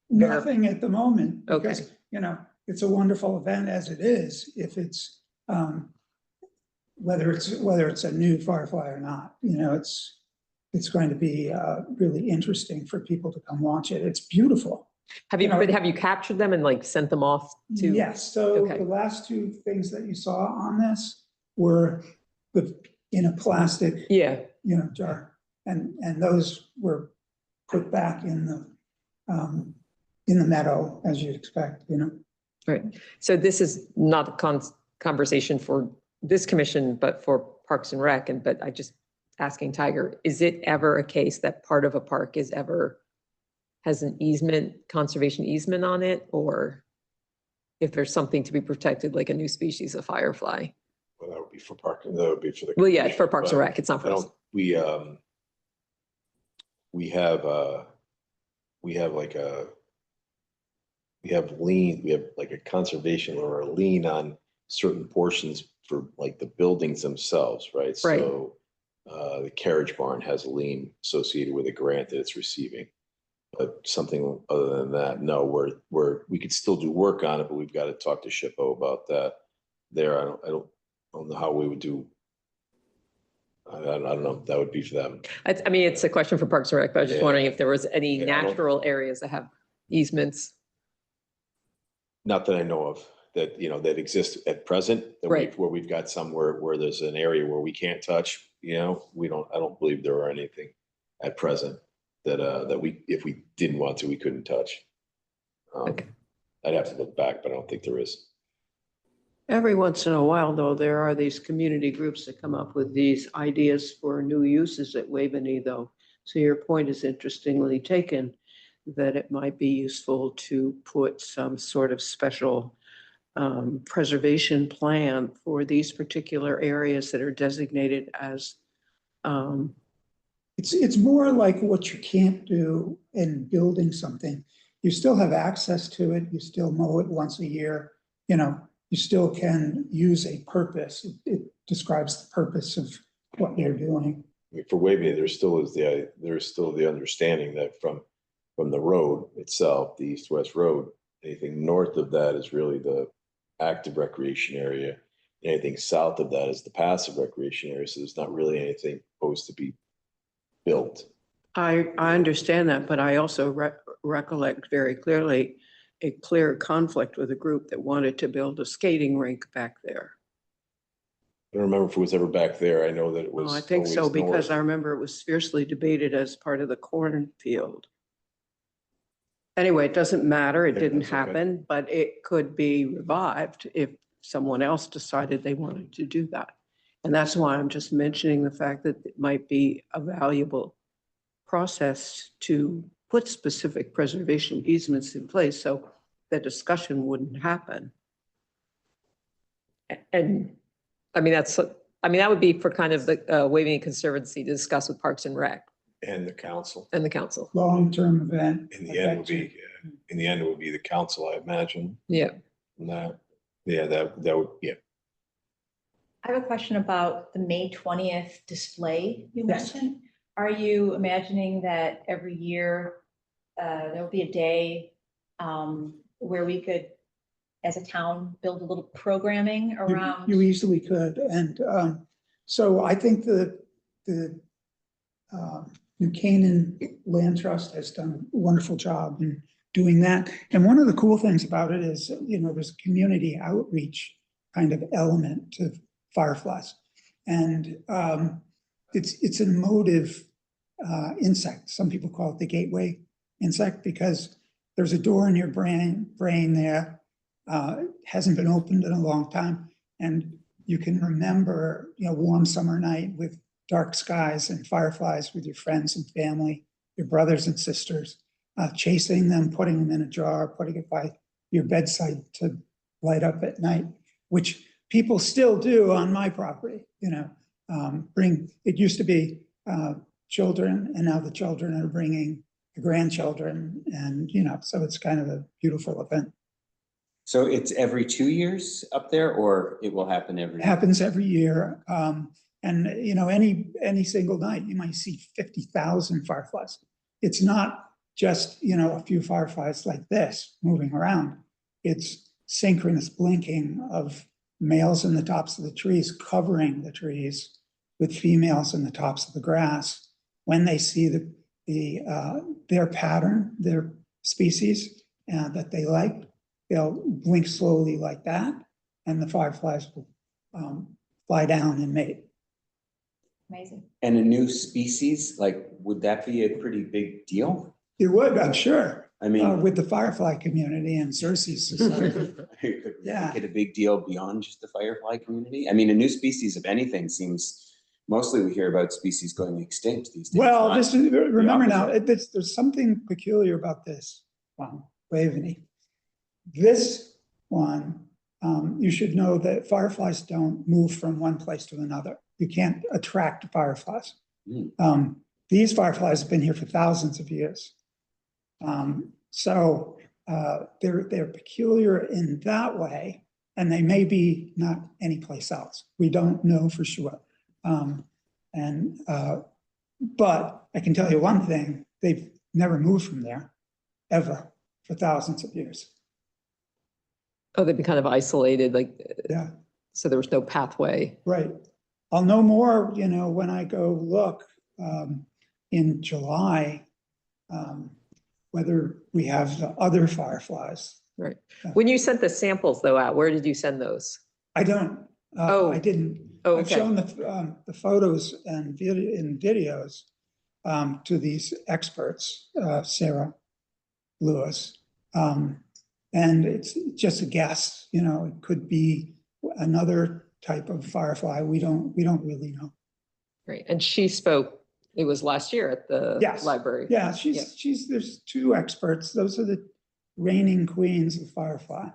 Speaker 8: Nothing at the moment.
Speaker 1: Okay.
Speaker 8: Because, it's a wonderful event as it is, if it's, whether it's a new firefly or not, it's going to be really interesting for people to come watch it. It's beautiful.
Speaker 1: Have you captured them and sent them off to?
Speaker 8: Yes, so
Speaker 1: Okay.
Speaker 8: the last 2 things that you saw on this were in a plastic,
Speaker 1: Yeah,
Speaker 8: jar. And those were put back in the meadow, as you'd expect,
Speaker 1: right. So this is not a conversation for this commission, but for Parks and Rec. But I just asking Tiger, is it ever a case that part of a park has an conservation easement on it? Or if there's something to be protected, like a new species of firefly?
Speaker 5: Well, that would be for park, that would be for the.
Speaker 1: Well, yeah,
Speaker 5: commission,
Speaker 1: for Parks and
Speaker 5: but
Speaker 1: Rec, it's not
Speaker 5: I
Speaker 1: for us.
Speaker 5: don't, we have a conservation or a lien on certain portions for the buildings themselves, right?
Speaker 1: Right.
Speaker 5: So the carriage barn has a lien associated with a grant that it's receiving. But something other than that, no, we could still do work on it, but we've got to talk to SHPO about that. There, I don't know how we would do. I don't know, that would be for them.
Speaker 1: I mean, it's a question for Parks and Rec, but I was just
Speaker 5: Yeah.
Speaker 1: wondering if there was any
Speaker 5: Yeah, I don't-
Speaker 1: natural areas that have easements.
Speaker 5: Not that I know of, that, that exist at present, that
Speaker 1: Right.
Speaker 5: where we've got somewhere where there's an area where we can't touch, I don't believe there are anything at present that we, if we didn't want to, we couldn't touch.
Speaker 1: Okay.
Speaker 5: I'd have to look back, but I don't think there is.
Speaker 3: Every once in a while, though, there are these community groups that come up with these ideas for new uses at Waveney, though. So your point is interestingly taken, that it might be useful to put some sort of special preservation plan for these particular areas that are designated as
Speaker 8: It's more like what you can't do in building something. You still have access to it, you still mow it once a year, you still can use a purpose. It describes the purpose of what you're doing.
Speaker 5: I mean, for Waveney, there's still the understanding that from the road itself, the east-west road, anything north of that is really the active recreation area. Anything south of that is the passive recreation area. So there's not really anything supposed to be built.
Speaker 3: I understand that, but I also recollect very clearly a clear conflict with a group that wanted to build a skating rink back there.
Speaker 5: I don't remember if it was ever back there. I know that it was.
Speaker 3: Oh, I think so,
Speaker 5: always
Speaker 3: because I
Speaker 5: north.
Speaker 3: remember it was fiercely debated as part of the cornfield. Anyway, it doesn't matter. It
Speaker 5: Yeah,
Speaker 3: didn't
Speaker 5: that's okay.
Speaker 3: happen, but it could be revived if someone else decided they wanted to do that. And that's why I'm just mentioning the fact that it might be a valuable process to put specific preservation easements in place so the discussion wouldn't happen.
Speaker 1: And I mean, that would be for kind of the Waveney Conservancy to discuss with Parks and Rec
Speaker 5: And the council.
Speaker 1: and the council.
Speaker 8: Long-term event.
Speaker 5: In the end, it would be the council, I imagine.
Speaker 1: Yeah.
Speaker 5: And that would, yeah.
Speaker 7: I have a question about the May 20th display you
Speaker 8: Yes.
Speaker 7: mentioned. Are you imagining that every year there'll be a day where we could, as a town, build a little programming around?
Speaker 8: You easily could. And so I think the New Canaan Land Trust has done a wonderful job in doing that. And one of the cool things about it is, there's a community outreach kind of element to fireflies. And it's an emotive insect. Some people call it the gateway insect because there's a door in your brain there. Hasn't been opened in a long time. And you can remember, warm summer night with dark skies and fireflies with your friends and family, your brothers and sisters, chasing them, putting them in a jar, putting it by your bedside to light up at night, which people still do on my property, it used to be children, and now the children are bringing the grandchildren, and, so it's kind of a beautiful event.
Speaker 4: So it's every 2 years up there, or it will happen every?
Speaker 8: It happens every year. And, any single night, you might see 50,000 fireflies. It's not just, a few fireflies like this moving around. It's synchronous blinking of males in the tops of the trees covering the trees with females in the tops of the grass. When they see their pattern, their species that they like, they'll blink slowly like that, and the fireflies will fly down and mate.
Speaker 7: Amazing.
Speaker 4: And a new species, would that be a pretty big deal?
Speaker 8: It would, I'm sure,
Speaker 4: I mean,
Speaker 8: with the firefly community and Cersei's society.
Speaker 4: could we
Speaker 8: Yeah.
Speaker 4: make it a big deal beyond just the firefly community? I mean, a new species of anything seems, mostly we hear about species going extinct these days.
Speaker 8: Well,
Speaker 4: not-
Speaker 8: remember now,
Speaker 4: opposite.
Speaker 8: there's something peculiar about this one, Waveney. This one, you should know that fireflies don't move from one place to another. You can't attract fireflies. These fireflies have been here for thousands of years. So they're peculiar in that way, and they may be not anyplace else. We don't know for sure. But I can tell you one thing, they've never moved from there, ever, for thousands of years.
Speaker 1: Oh, they've been kind of isolated, like,
Speaker 8: Yeah,
Speaker 1: so there was no pathway.
Speaker 8: right. I'll know more, when I go look in July, whether we have the other fireflies.
Speaker 1: Right. When you sent the samples though out, where did you send those?
Speaker 8: I don't,
Speaker 1: Oh.
Speaker 8: I didn't.
Speaker 1: Oh,
Speaker 8: I've
Speaker 1: okay.
Speaker 8: shown the photos and videos to these experts, Sarah Lewis. And it's just a guess, it could be another type of firefly. We don't really know.
Speaker 1: Great. And she spoke, it was last year at the
Speaker 8: Yes.
Speaker 1: library.
Speaker 8: Yeah, there's two experts. Those are the reigning queens of firefly.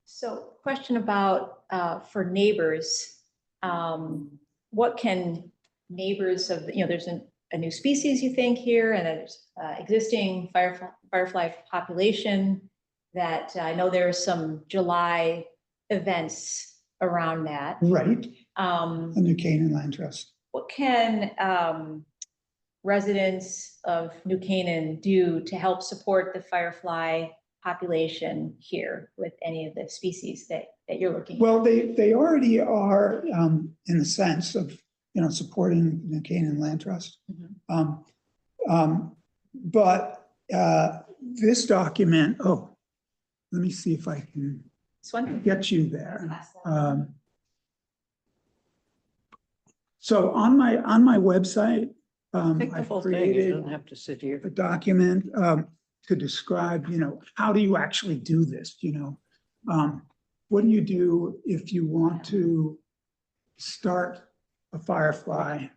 Speaker 7: So question about, for neighbors, what can neighbors of, there's a new species you think here and there's existing firefly population that I know there are some July events around that.
Speaker 8: Right,
Speaker 7: Um,
Speaker 8: the New Canaan Land Trust.
Speaker 7: What can residents of New Canaan do to help support the firefly population here with any of the species that you're looking at?
Speaker 8: Well, they already are in the sense of, supporting New Canaan Land Trust.
Speaker 7: Mhm.
Speaker 8: But this document, let me see if I can
Speaker 7: This one?
Speaker 8: get you there. So on my website,
Speaker 3: Take the
Speaker 8: I've
Speaker 3: whole thing, you
Speaker 8: created
Speaker 3: don't have to sit here.
Speaker 8: a document to describe, how do you actually do this, what do you do if you want to start a firefly?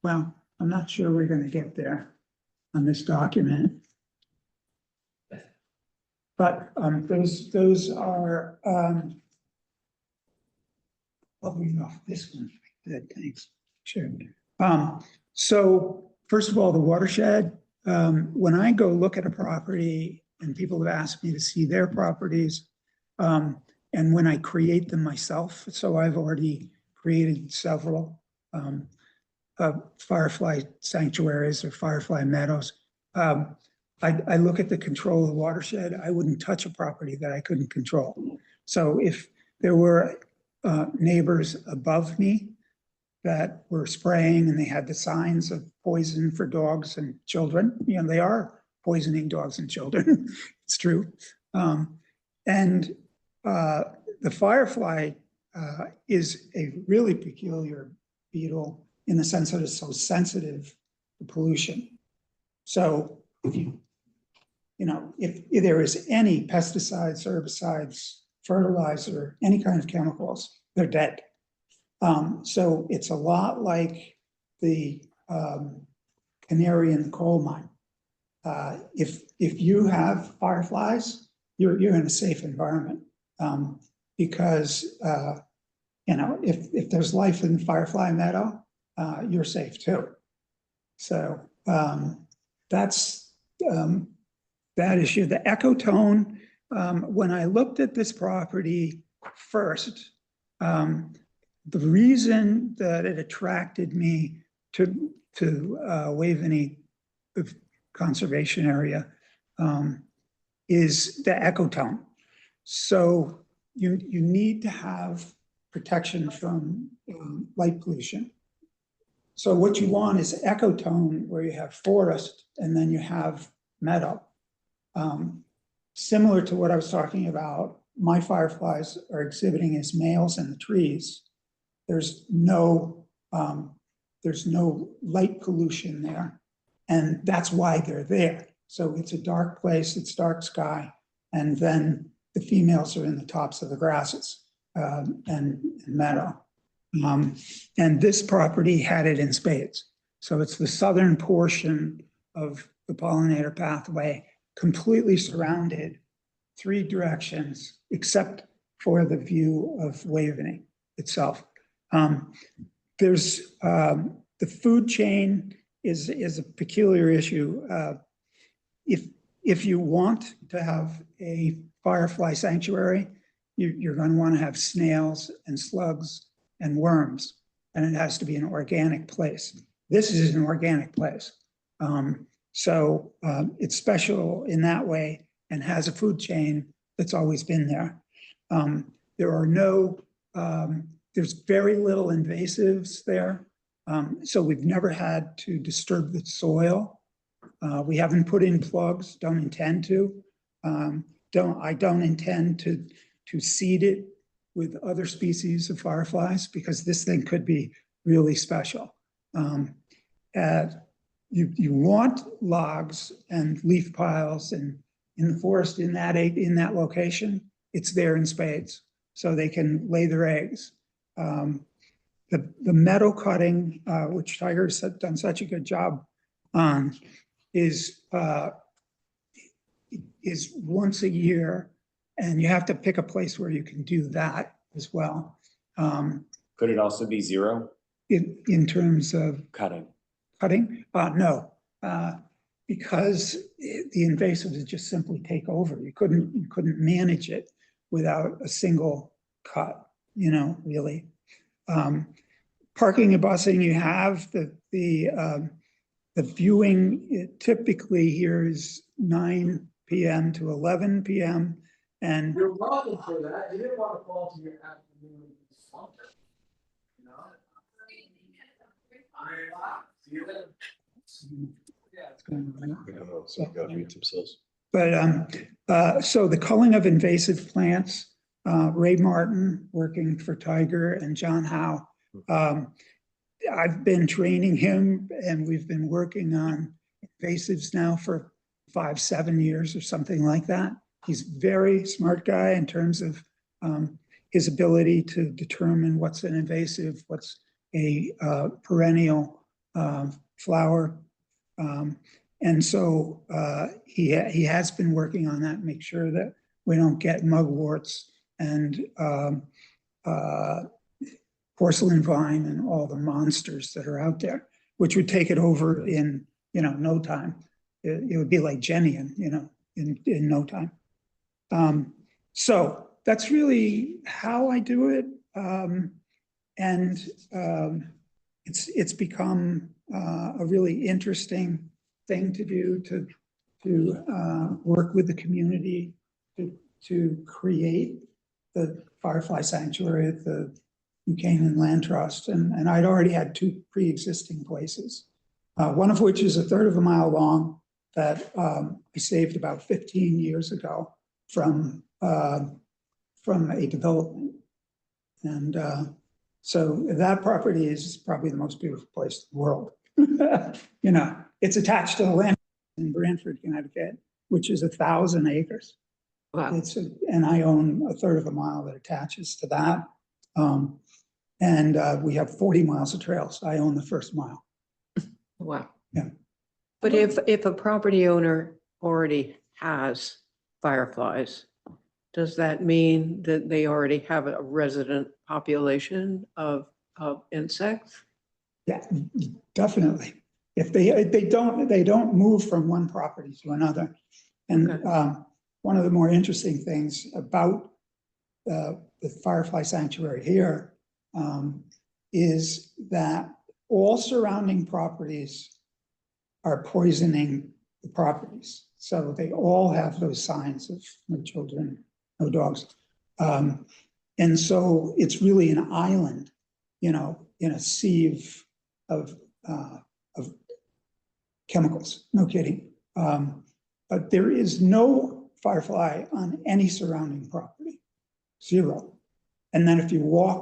Speaker 8: Well, I'm not sure we're gonna get there on this document. But those are this one, good, thanks, sure. So first of all, the watershed, when I go look at a property and people have asked me to see their properties, and when I create them myself, so I've already created several firefly sanctuaries or firefly meadows. I look at the control of the watershed. I wouldn't touch a property that I couldn't control. So if there were neighbors above me that were spraying and they had the signs of poison for dogs and children, they are poisoning dogs and children. It's true. And the firefly is a really peculiar beetle in the sense that it's so sensitive to pollution. So if there is any pesticides, herbicides, fertilizer, any kind of chemicals, they're dead. So it's a lot like the canary in the coal mine. If you have fireflies, you're in a safe environment, because if there's life in the firefly meadow, you're safe too. So that's that issue. The ecotone, when I looked at this property first, the reason that it attracted me to Waveney Conservation Area is the ecotone. So you need to have protection from light pollution. So what you want is ecotone, where you have forest and then you have meadow. Similar to what I was talking about, my fireflies are exhibiting as males in the trees. There's no light pollution there, and that's why they're there. So it's a dark place, it's dark sky, and then the females are in the tops of the grasses and meadow. And this property had it in spades. So it's the southern portion of the pollinator pathway, completely surrounded 3 directions, except for the view of Waveney itself. There's the food chain is a peculiar issue. If you want to have a firefly sanctuary, you're going to want to have snails and slugs and worms, and it has to be an organic place. This is an organic place. So it's special in that way and has a food chain that's always been there. There are no, there's very little invasives there. So we've never had to disturb the soil. We haven't put in plugs, don't intend to. I don't intend to seed it with other species of fireflies because this thing could be really special. You want logs and leaf piles and in the forest in that location, it's there in spades, so they can lay their eggs. The meadow cutting, which Tiger's done such a good job on, is once a year, and you have to pick a place where you can do that as well.
Speaker 4: Could it also be zero
Speaker 8: In terms of
Speaker 4: cutting?
Speaker 8: cutting, no, because the invasives just simply take over. You couldn't manage it without a single cut, really. Parking and busing, you have the viewing typically here is 9 p.m. to 11 p.m. and
Speaker 10: You're welcome for that. You didn't want to fall to your afternoon slumber. You know?
Speaker 8: what's going on.
Speaker 5: I don't know, so gotta mute themselves.
Speaker 8: But so the culling of invasive plants, Ray Martin working for Tiger and John Howe. I've been training him and we've been working on invasives now for 5-7 years or something like that. He's a very smart guy in terms of his ability to determine what's an invasive, what's a perennial flower. And so he has been working on that, make sure that we don't get mugworts and porcelain vine and all the monsters that are out there, which would take it over in no time. It would be like Genian, in no time. So that's really how I do it. It's become a really interesting thing to do, to work with the community to create the Firefly Sanctuary at the New Canaan Land Trust. And I'd already had 2 pre-existing places, one of which is 1/3 of a mile long that I saved about 15 years ago from a development. And so that property is probably the most beautiful place in the world. It's attached to the land in Branford, Connecticut, which is 1,000 acres.
Speaker 3: Wow.
Speaker 8: And I own 1/3 of a mile that attaches to that. And we have 40 miles of trails. I own the first mile.
Speaker 3: Wow.
Speaker 8: Yeah.
Speaker 3: But if a property owner already has fireflies, does that mean that they already have a resident population of insects?
Speaker 8: Yeah, definitely. If they don't move from one property to another. And
Speaker 3: Okay.
Speaker 8: One of the more interesting things about the Firefly Sanctuary here is that all surrounding properties are poisoning the properties. So they all have those signs of no children, no dogs. And so it's really an island, in a sieve of chemicals, no kidding. But there is no firefly on any surrounding property, 0. And then if you walk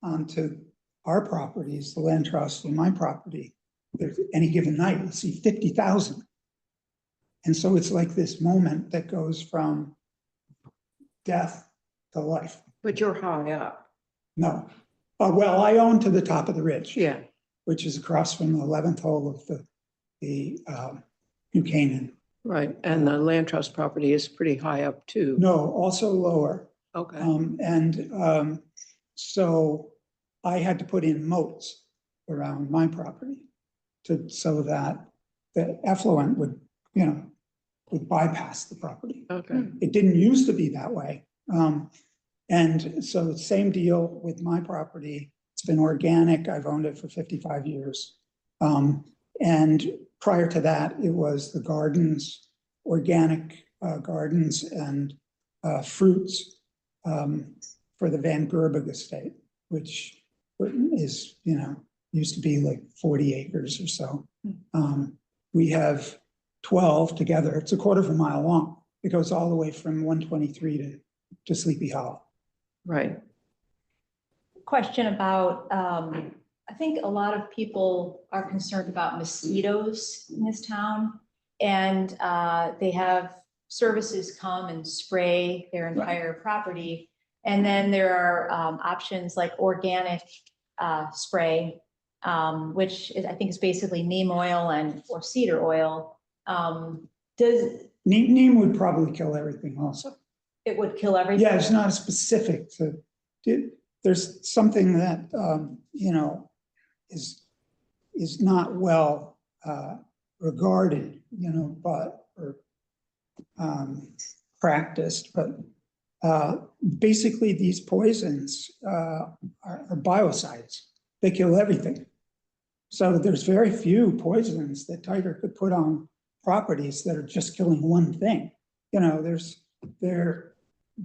Speaker 8: onto our properties, the land trust and my property, there's any given night, you see 50,000. And so it's like this moment that goes from death to life.
Speaker 3: But you're high up.
Speaker 8: No. Well, I own to the top of the ridge.
Speaker 3: Yeah.
Speaker 8: Which is across from the 11th hole of the New Canaan.
Speaker 3: Right. And the land trust property is pretty high up too.
Speaker 8: No, also lower.
Speaker 3: Okay.
Speaker 8: So I had to put in moats around my property so that the effluent would, would bypass the property.
Speaker 3: Okay.
Speaker 8: It didn't used to be that way. And so same deal with my property. It's been organic. I've owned it for 55 years. And prior to that, it was the gardens, organic gardens and fruits for the Van Gerberg estate, which is, used to be like 40 acres or so. We have 12 together. It's a quarter of a mile long. It goes all the way from 123 to Sleepy Hollow.
Speaker 3: Right.
Speaker 7: Question about, I think a lot of people are concerned about mosquitoes in this town. And they have services come and spray their entire property. And then there are options like organic spray, which is, I think is basically neem oil or cedar oil.
Speaker 8: Neem would probably kill everything also.
Speaker 7: It would kill everything?
Speaker 8: Yeah, it's not specific to, there's something that, is not well regarded, or practiced, but basically these poisons are biocides. They kill everything. So there's very few poisons that Tiger could put on properties that are just killing one thing. They're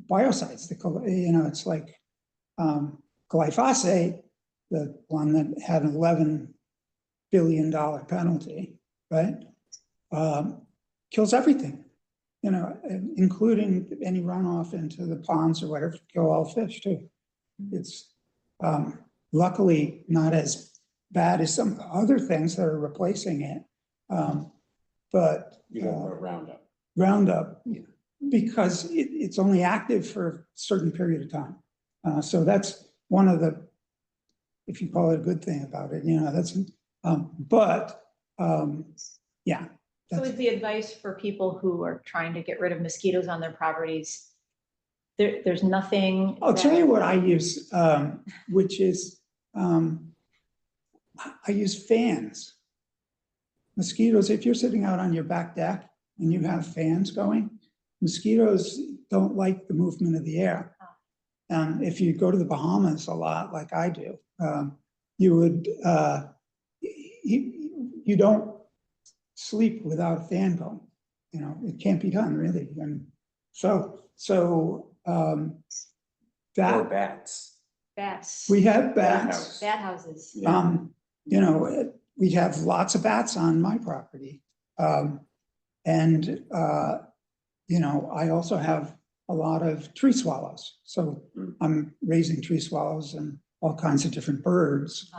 Speaker 8: biocides that kill, it's like glyphosate, the one that had an $11 billion penalty, right? Kills everything, including any runoff into the ponds or whatever, kill all fish too. It's luckily not as bad as some other things that are replacing it. But
Speaker 4: You got more Roundup.
Speaker 8: Roundup, because it's only active for a certain period of time. So that's one of the, if you call it a good thing about it, that's, yeah.
Speaker 7: So is the advice for people who are trying to get rid of mosquitoes on their properties, there's nothing?
Speaker 8: I'll tell you what I use, which is, I use fans. Mosquitoes, if you're sitting out on your back deck and you have fans going, mosquitoes don't like the movement of the air. If you go to the Bahamas a lot, like I do, you would, you don't sleep without a fan going. It can't be done really. And so that.
Speaker 4: Or bats.
Speaker 7: Bats.
Speaker 8: We have bats.
Speaker 7: Bat houses.
Speaker 8: We have lots of bats on my property. I also have a lot of tree swallows. So I'm raising tree swallows and all kinds of different birds.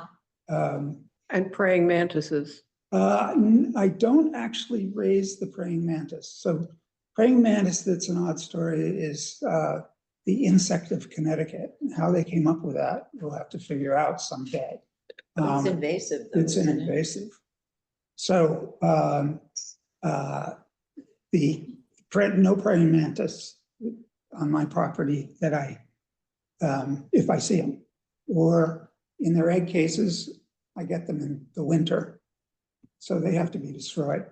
Speaker 3: And praying mantises.
Speaker 8: I don't actually raise the praying mantis. So praying mantis, that's an odd story, is the insect of Connecticut. How they came up with that, we'll have to figure out someday.
Speaker 6: It's invasive though.
Speaker 8: It's an
Speaker 6: isn't it?
Speaker 8: invasive. So no praying mantis on my property that if I see them, or in their egg cases, I get them in the winter. So they have to be destroyed.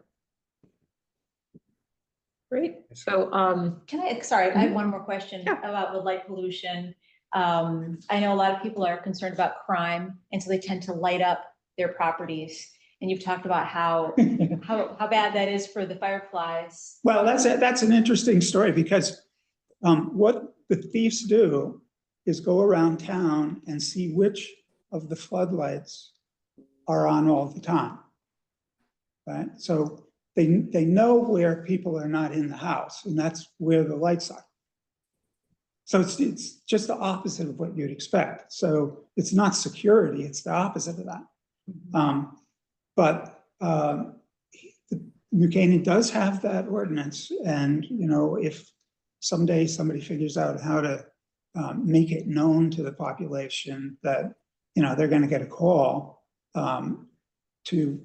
Speaker 1: Great. So,
Speaker 7: Sorry, I have one more question about the light pollution. I know a lot of people are concerned about crime, and so they tend to light up their properties. And you've talked about how bad that is for the fireflies.
Speaker 8: Well, that's an interesting story, because what the thieves do is go around town and see which of the floodlights are on all the time. Right? So they know where people are not in the house, and that's where the lights are. So it's just the opposite of what you'd expect. So it's not security, it's the opposite of that. But New Canaan does have that ordinance, and if someday somebody figures out how to make it known to the population that they're going to get a call to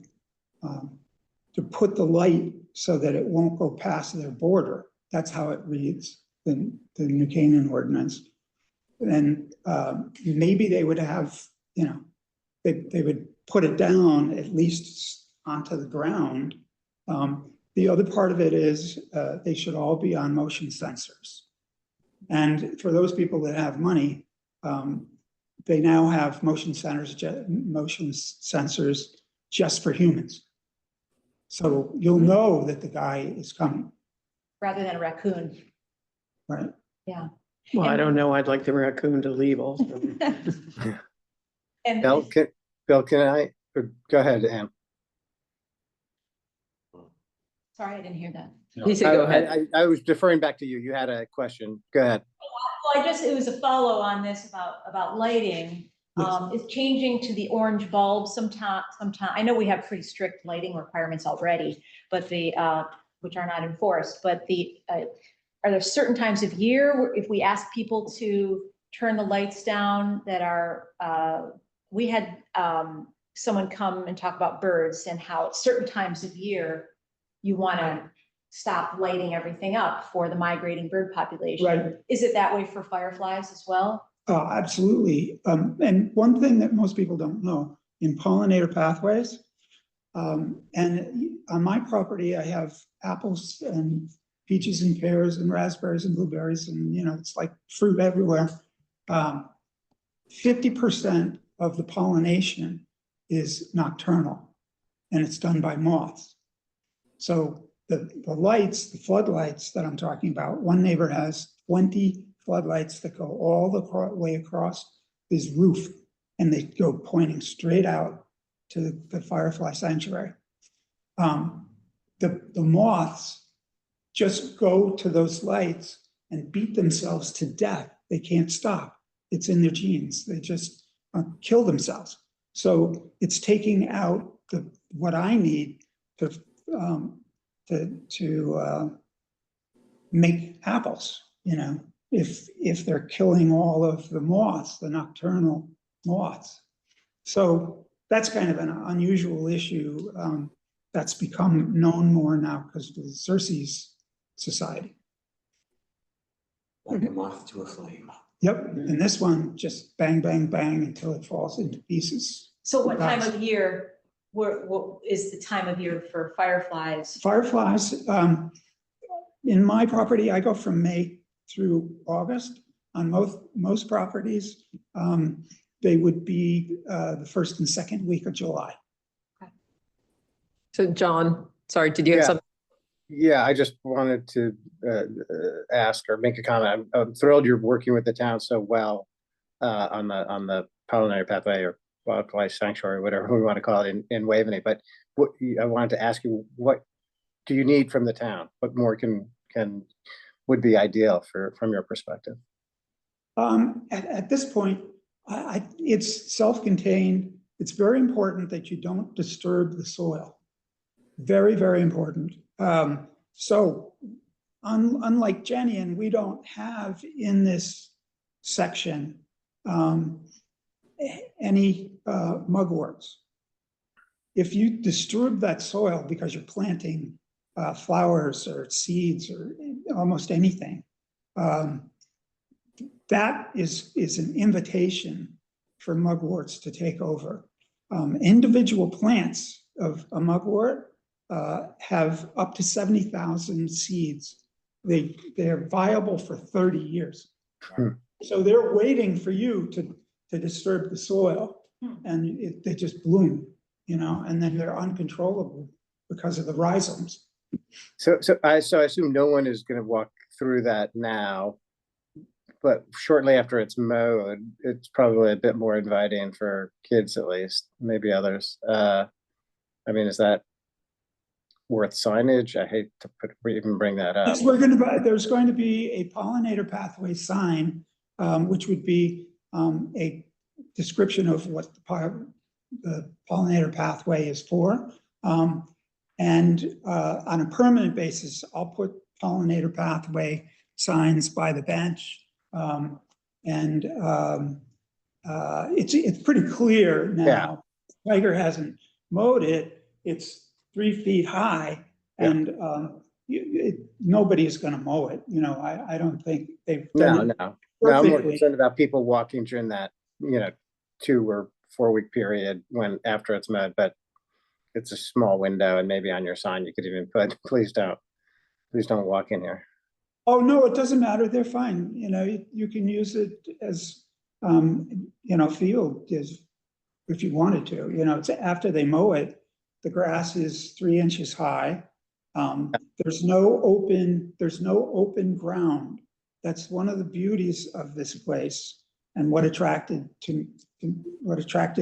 Speaker 8: put the light so that it won't go past their border. That's how it reads, the New Canaan ordinance. And maybe they would have, they would put it down at least onto the ground. The other part of it is, they should all be on motion sensors. And for those people that have money, they now have motion sensors just for humans. So you'll know that the guy is coming,
Speaker 7: Rather than a raccoon.
Speaker 8: right?
Speaker 7: Yeah.
Speaker 3: Well, I don't know. I'd like the raccoon to leave also.
Speaker 7: And
Speaker 2: Bill, can I, or go ahead, Ann.
Speaker 7: sorry, I didn't hear that.
Speaker 1: He said, go ahead.
Speaker 2: I was deferring back to you. You had a question. Go ahead.
Speaker 7: Well, it was a follow on this about lighting.
Speaker 8: Yes.
Speaker 7: It's changing to the orange bulb sometime. I know we have pretty strict lighting requirements already, but which are not enforced, but are there certain times of year where if we ask people to turn the lights down that are, we had someone come and talk about birds and how at certain times of year you want to stop lighting everything up for the migrating bird population.
Speaker 8: Right.
Speaker 7: Is it that way for fireflies as well?
Speaker 8: Absolutely. And one thing that most people don't know, in pollinator pathways, and on my property, I have apples and peaches and pears and raspberries and blueberries, and it's like fruit everywhere. 50% of the pollination is nocturnal, and it's done by moths. So the lights, the floodlights that I'm talking about, one neighbor has 20 floodlights that go all the way across his roof, and they go pointing straight out to the firefly sanctuary. The moths just go to those lights and beat themselves to death. They can't stop. It's in their genes. They just kill themselves. So it's taking out what I need to make apples. If they're killing all of the moths, the nocturnal moths. So that's kind of an unusual issue that's become known more now because of the Xerces Society.
Speaker 4: Like a moth to a flame.
Speaker 8: Yep, and this one just bang, bang, bang until it falls into pieces.
Speaker 7: So what time of year, what is the time of year for fireflies?
Speaker 8: Fireflies, in my property, I go from May through August. On most properties, they would be the first and second week of July.
Speaker 1: So John, sorry, did you have
Speaker 2: Yeah.
Speaker 1: something?
Speaker 2: Yeah, I just wanted to ask or make a comment. I'm thrilled you're working with the town so well on the pollinator pathway or wildlife sanctuary, whatever we want to call it in Waveney. But I wanted to ask you, what do you need from the town? What more would be ideal from your perspective?
Speaker 8: At this point, it's self-contained. It's very important that you don't disturb the soil. Very, very important. So unlike Jenny, we don't have in this section any mugworts. If you disturb that soil because you're planting flowers or seeds or almost anything, that is an invitation for mugworts to take over. Individual plants of a mugwort have up to 70,000 seeds. They're viable for 30 years. So they're waiting for you to disturb the soil, and they just bloom, and then they're uncontrollable because of the rhizomes.
Speaker 2: So I assume no one is going to walk through that now, but shortly after it's mowed, it's probably a bit more inviting for kids, at least, maybe others. Is that worth signage? I hate to even bring that up.
Speaker 8: Yes, there's going to be a pollinator pathway sign, which would be a description of what the pollinator pathway is for. And on a permanent basis, I'll put pollinator pathway signs by the bench. It's pretty clear now. Yeah. Tiger hasn't mowed it. It's 3 feet high, and nobody's going to mow it. I don't think they've done it.
Speaker 2: No, I'm more concerned about people walking during that, 2 or 4-week period when, after it's mowed, but it's a small window, and maybe on your sign, you could even put, please don't walk in here.
Speaker 8: Oh, no, it doesn't matter. They're fine. You know, you can use it as, you know, field is, if you wanted to, you know, it's after they mow it, the grass is 3 inches high. There's no open ground. That's one of the beauties of this place and what attracted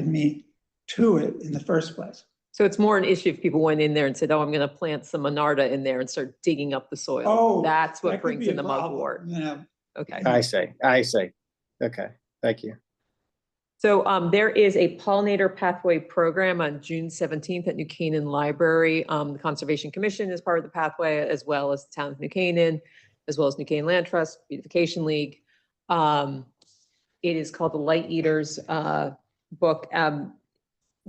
Speaker 8: me to it in the first place.
Speaker 1: So it's more an issue if people went in there and said, oh, I'm going to plant some Monarda in there and start digging up the soil.
Speaker 8: Oh,
Speaker 1: That's
Speaker 8: that
Speaker 1: what
Speaker 8: could
Speaker 1: brings
Speaker 8: be
Speaker 1: in
Speaker 8: a
Speaker 1: the
Speaker 8: problem,
Speaker 1: mugwort.
Speaker 8: you know.
Speaker 1: Okay.
Speaker 2: I see. Okay, thank you.
Speaker 1: So there is a pollinator pathway program on June 17th at New Canaan Library. The Conservation Commission is part of the pathway, as well as the town of New Canaan, as well as New Canaan Land Trust, Beautification League. It is called the Light Eaters book.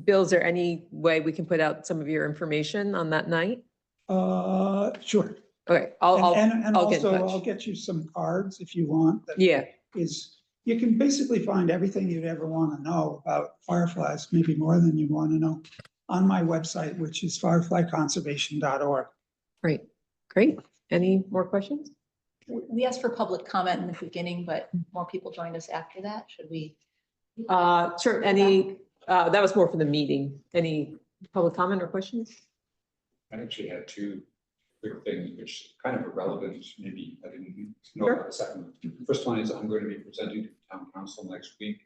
Speaker 1: Bill, is there any way we can put out some of your information on that night?
Speaker 8: Sure.
Speaker 1: Okay, I'll get in
Speaker 8: Also,
Speaker 1: touch.
Speaker 8: I'll get you some cards if you want. That
Speaker 1: Yeah,
Speaker 8: you can basically find everything you'd ever want to know about fireflies, maybe more than you want to know, on my website, which is fireflyconservation.org.
Speaker 1: great. Any more questions?
Speaker 11: We asked for public comment in the beginning, but more people joined us after that. Should we?
Speaker 1: Sure, that was more for the meeting. Any public comment or questions?
Speaker 12: I actually had two quick things, which kind of irrelevant, maybe I didn't know
Speaker 1: Sure.
Speaker 12: about the second. First one is I'm going to be presenting to town council next week.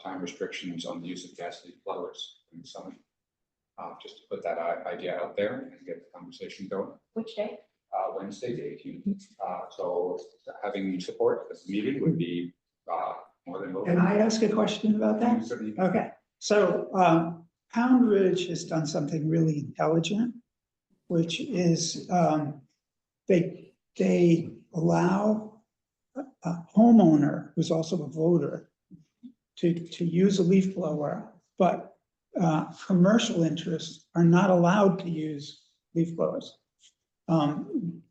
Speaker 12: Time restrictions on the use of gas leaf blowers in the summer. Just to put that idea out there and get the conversation going.
Speaker 7: Which day?
Speaker 12: Wednesday, the 18th. So having support at the meeting would be more than welcome.
Speaker 8: Can I ask a question about that?
Speaker 12: Certainly.
Speaker 8: Okay, so Pound Ridge has done something really intelligent, which is they allow a homeowner who's also a voter to use a leaf blower, but commercial interests are not allowed to use leaf blowers.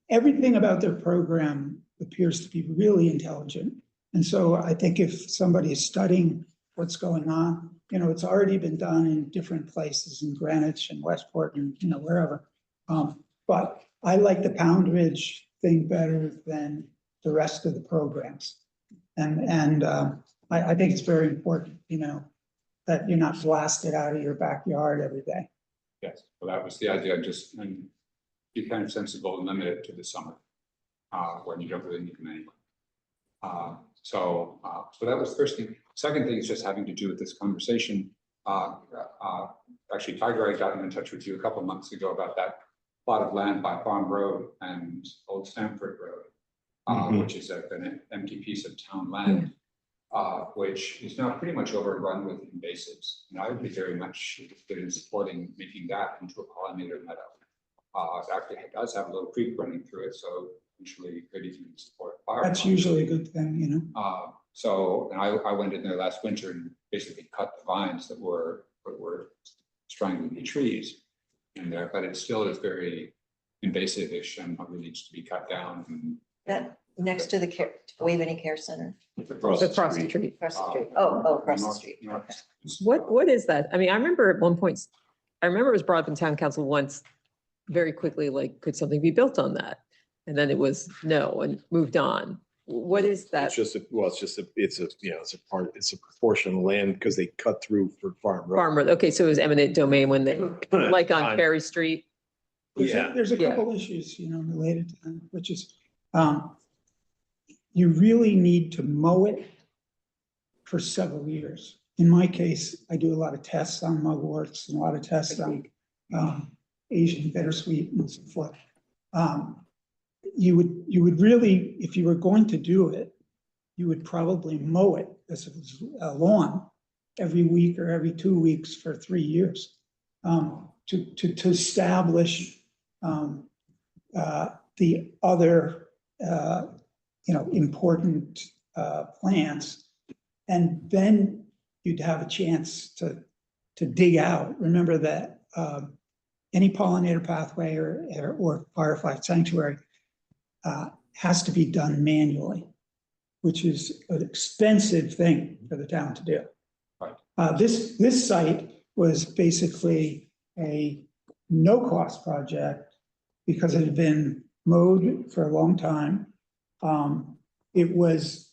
Speaker 8: Everything about their program appears to be really intelligent. And so I think if somebody is studying what's going on, you know, it's already been done in different places in Greenwich and Westport and, you know, wherever. But I like the Pound Ridge thing better than the rest of the programs. And I think it's very important, you know, that you're not blasted out of your backyard every day.
Speaker 12: Yes, well, that was the idea, just and be kind of sensible and limit it to the summer, when you don't really need them anyway. So that was the first thing. Second thing is just having to do with this conversation. Actually, Tiger, I got in touch with you a couple of months ago about that plot of land by Farm Road and Old Stamford Road, which is an empty piece of town land, which is now pretty much overrun with invasives. And I would be very much interested in supporting making that into a pollinator meadow. It actually does have a little creek running through it, so usually good if you can support fire.
Speaker 8: That's usually a good thing, you know.
Speaker 12: So and I went in there last winter and basically cut the vines that were strangling the trees in there, but it still is very invasive-ish and probably needs to be cut down. And
Speaker 6: That next to the Waveney Care Center,
Speaker 1: Across the street.
Speaker 6: across the street. Oh, across the street.
Speaker 12: north-
Speaker 1: What is that? I mean, I remember at one point, I remember it was brought up in town council once, very quickly, like, could something be built on that? And then it was no, and moved on. What is that?
Speaker 5: It's a proportion of land because they cut through for farm road.
Speaker 1: Farmer, okay, so it was eminent domain when they, like on Ferry Street?
Speaker 8: There's a
Speaker 1: Yeah.
Speaker 8: couple issues, you know, related to that, which is, you really need to mow it for several years. In my case, I do a lot of tests on mugworts and a lot of tests on Asian bittersweet and so forth. You would really, if you were going to do it, you would probably mow it as it was a lawn every week or every 2 weeks for 3 years, to establish the other important plants, and then you'd have a chance to dig out. Remember that any pollinator pathway or firefly sanctuary has to be done manually, which is an expensive thing for the town to do.
Speaker 12: Right.
Speaker 8: This site was basically a no-cost project because it had been mowed for a long time. It was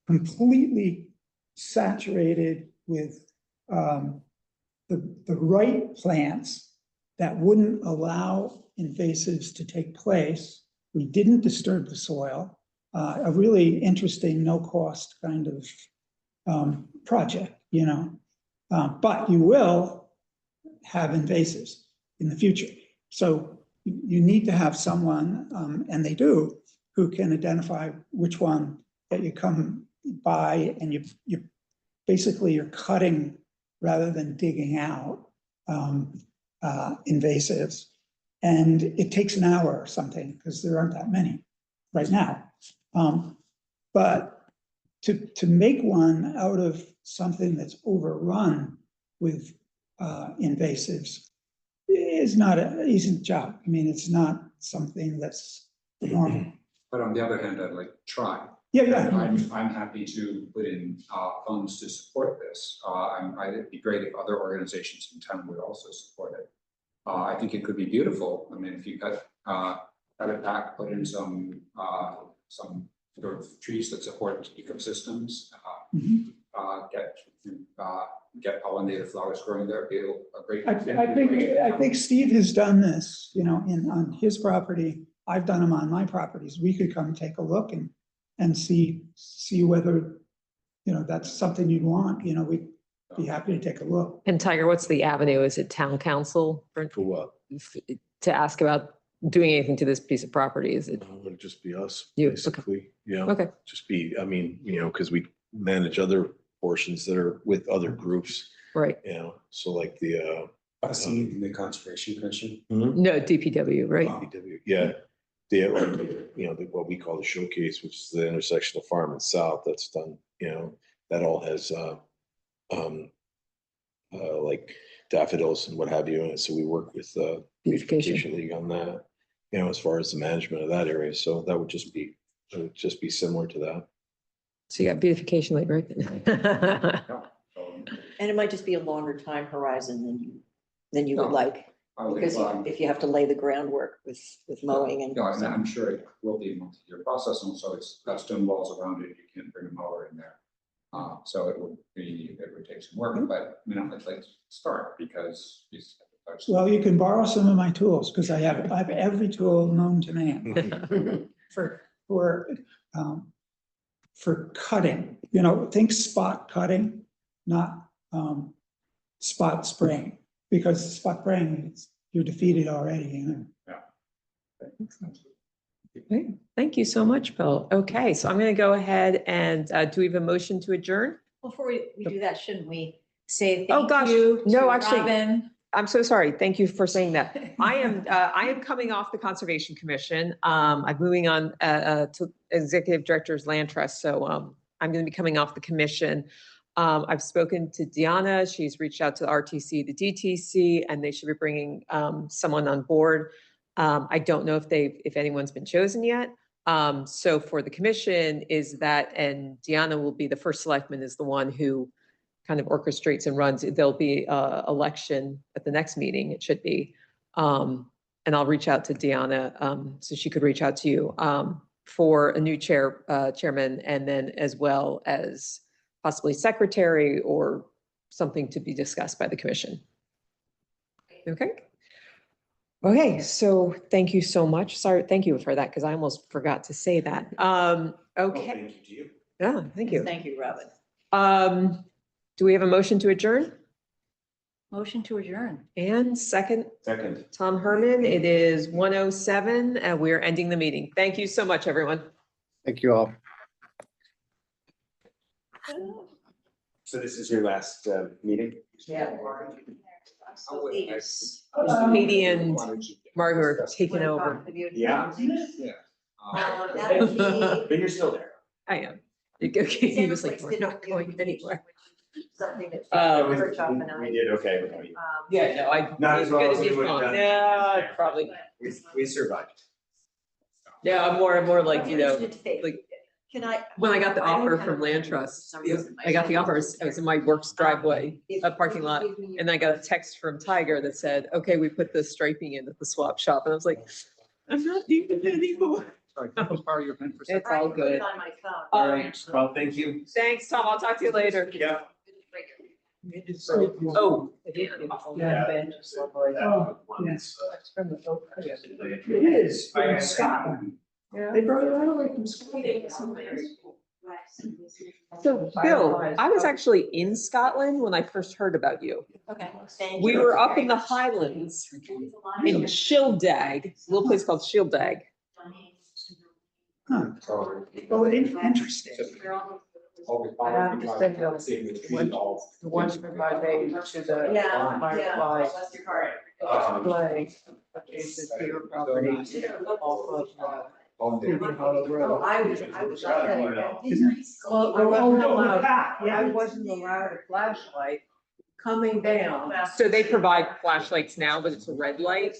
Speaker 8: completely saturated with the right plants that wouldn't allow invasives to take place. We didn't disturb the soil. A really interesting, no-cost kind of project, you know. But you will have invasives in the future. So you need to have someone, and they do, who can identify which one that you come by and you basically you're cutting rather than digging out invasives. And it takes an hour or something because there aren't that many right now. But to make one out of something that's overrun with invasives is not an easy job. I mean, it's not something that's normal.
Speaker 12: But on the other hand, I'd like to try.
Speaker 8: Yeah,
Speaker 12: And I'm happy to put in funds to support this. It'd be great if other organizations in town would also support it. I think it could be beautiful. I mean, if you cut it back, put in some sort of trees that support ecosystems, get pollinated flowers growing there, it'll a great.
Speaker 8: I think Steve has done this, you know, on his property. I've done them on my properties. We could come take a look and see whether, you know, that's something you'd want. You know, we'd be happy to take a look.
Speaker 1: And Tiger, what's the avenue? Is it town council
Speaker 5: For what?
Speaker 1: to ask about doing anything to this piece of property? Is it?
Speaker 5: It would just be us,
Speaker 1: You, okay.
Speaker 5: basically, yeah.
Speaker 1: Okay.
Speaker 5: Just be, I mean, you know, because we manage other portions that are with other groups,
Speaker 1: Right.
Speaker 5: you know, so like the
Speaker 4: The Conservation Commission.
Speaker 1: No, DPW, right?
Speaker 5: DPW, yeah. What we call the showcase, which is the intersection of Farm and South, that's done, you know, that all has like daffodils and what have you in it. So we work with Beautification League on that, you know, as far as the management of that area. So that would just be similar to that.
Speaker 1: So you got beautification league, right?
Speaker 6: And it might just be a longer time horizon than you would like. Because if you have to lay the groundwork with mowing and.
Speaker 12: No, and I'm sure it will be a multi-year process, and so it's got stone walls around it, you can't bring a mower in there. So it would take some work, but I mean, I'd like to start because.
Speaker 8: Well, you can borrow some of my tools because I have every tool known to man for cutting. You know, think spot cutting, not spot spraying, because spot spraying you're defeated already. You know.
Speaker 12: Yeah.
Speaker 1: Okay. Thank you so much, Bill. Okay, so I'm going to go ahead and do we have a motion to adjourn?
Speaker 7: Before we do that, shouldn't we say
Speaker 1: Oh,
Speaker 7: thank
Speaker 1: gosh.
Speaker 7: you
Speaker 1: No,
Speaker 7: to
Speaker 1: actually,
Speaker 7: Robin?
Speaker 1: I'm so sorry. Thank you for saying that. I am coming off the Conservation Commission. I'm moving on to Executive Director's Land Trust. So I'm going to be coming off the commission. I've spoken to Deanna. She's reached out to the RTC, the DTC, and they should be bringing someone on board. I don't know if anyone's been chosen yet. So for the commission is that, and Deanna will be the first selectman, is the one who kind of orchestrates and runs. There'll be election at the next meeting, it should be. And I'll reach out to Deanna so she could reach out to you for a new chairman, and then as well as possibly secretary or something to be discussed by the commission. Okay. Okay, so thank you so much. Sorry, thank you for that because I almost forgot to say that. Okay.
Speaker 4: Thank you to you.
Speaker 1: Yeah, thank you.
Speaker 6: Thank you, Robin.
Speaker 1: Do we have a motion to adjourn?
Speaker 7: Motion to adjourn.
Speaker 1: And second,
Speaker 4: Second.
Speaker 1: Tom Herman. It is 1:07 and we're ending the meeting. Thank you so much, everyone.
Speaker 2: Thank you all.
Speaker 4: So this is your last meeting?
Speaker 6: Yeah.
Speaker 1: Katie and Margaret are taking over.
Speaker 4: Yeah.
Speaker 12: Yeah.
Speaker 4: But you're still there.
Speaker 1: I am. Okay, he was like, we're not going anywhere.
Speaker 6: Something that.
Speaker 4: We did okay without you.
Speaker 1: Yeah, no, I.
Speaker 4: Not as well as we
Speaker 1: it's
Speaker 4: would have
Speaker 1: fine.
Speaker 4: done.
Speaker 1: Yeah, probably.
Speaker 4: We survived.
Speaker 1: Yeah, I'm more like, you know, like
Speaker 6: Can I?
Speaker 1: When I got the
Speaker 6: I don't
Speaker 1: offer
Speaker 6: have
Speaker 1: from
Speaker 6: a-
Speaker 1: Land
Speaker 6: for
Speaker 1: Trust,
Speaker 6: some reason,
Speaker 1: I got the offer, I was in my work's driveway, a parking lot, and I got a text from Tiger that said, okay, we put the striping in at the swap shop, and I was like, I'm not doing it anymore.
Speaker 12: Sorry, that was part of your event for some-
Speaker 1: It's all
Speaker 6: Put it
Speaker 1: good.
Speaker 6: on my phone.
Speaker 1: All
Speaker 5: right, well, thank you.
Speaker 1: Thanks, Tom, I'll talk to you later.
Speaker 5: Yeah.
Speaker 1: Oh.
Speaker 8: Yeah.
Speaker 1: Ben, just lovely.
Speaker 8: Oh, yes. It is, in Scotland. They brought it all the way from Scotland.
Speaker 1: So, Bill, I was actually in Scotland when I first heard about you.
Speaker 7: Okay.
Speaker 6: Thank
Speaker 1: We
Speaker 6: you.
Speaker 1: were up in the Highlands in Shildag, a little place called Shildag.
Speaker 8: Huh. Well, interesting.
Speaker 3: I have to send them the ones from my name to the
Speaker 6: Yeah,
Speaker 3: Firefly
Speaker 6: That's your card.
Speaker 3: display adjacent to your property off of Hidden Hollow
Speaker 6: Oh,
Speaker 3: Road.
Speaker 6: I was.
Speaker 3: Well, I
Speaker 8: Oh,
Speaker 3: wasn't
Speaker 8: no, the
Speaker 3: allowed,
Speaker 8: path, yeah.
Speaker 3: I wasn't allowed a flashlight coming down.
Speaker 1: So they provide flashlights now, but it's a red light,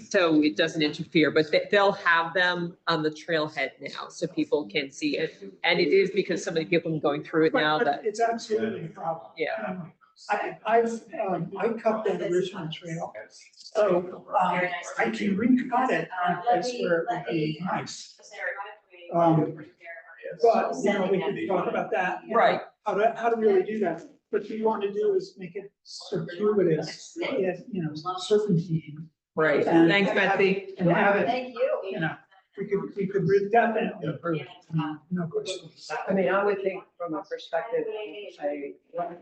Speaker 1: so it doesn't interfere, but they'll have them on the trailhead now, so people can see it. And it is because so many people are going through it now
Speaker 8: But
Speaker 1: that,
Speaker 8: it's absolutely a problem.
Speaker 1: yeah.
Speaker 8: I cut that original trail, so, I can recut it in a place where it would be nice. But, you know, we could talk about that. you know,
Speaker 1: Right.
Speaker 8: How to really do that. What you want to do is make it circuitous, you know, serpentine.
Speaker 1: Right,
Speaker 8: And
Speaker 1: thanks,
Speaker 8: have-
Speaker 1: Betsy.
Speaker 8: And have it,
Speaker 6: Thank you.
Speaker 8: you know, we could really definitely improve, it, no question.
Speaker 3: I mean, I would think from a perspective of a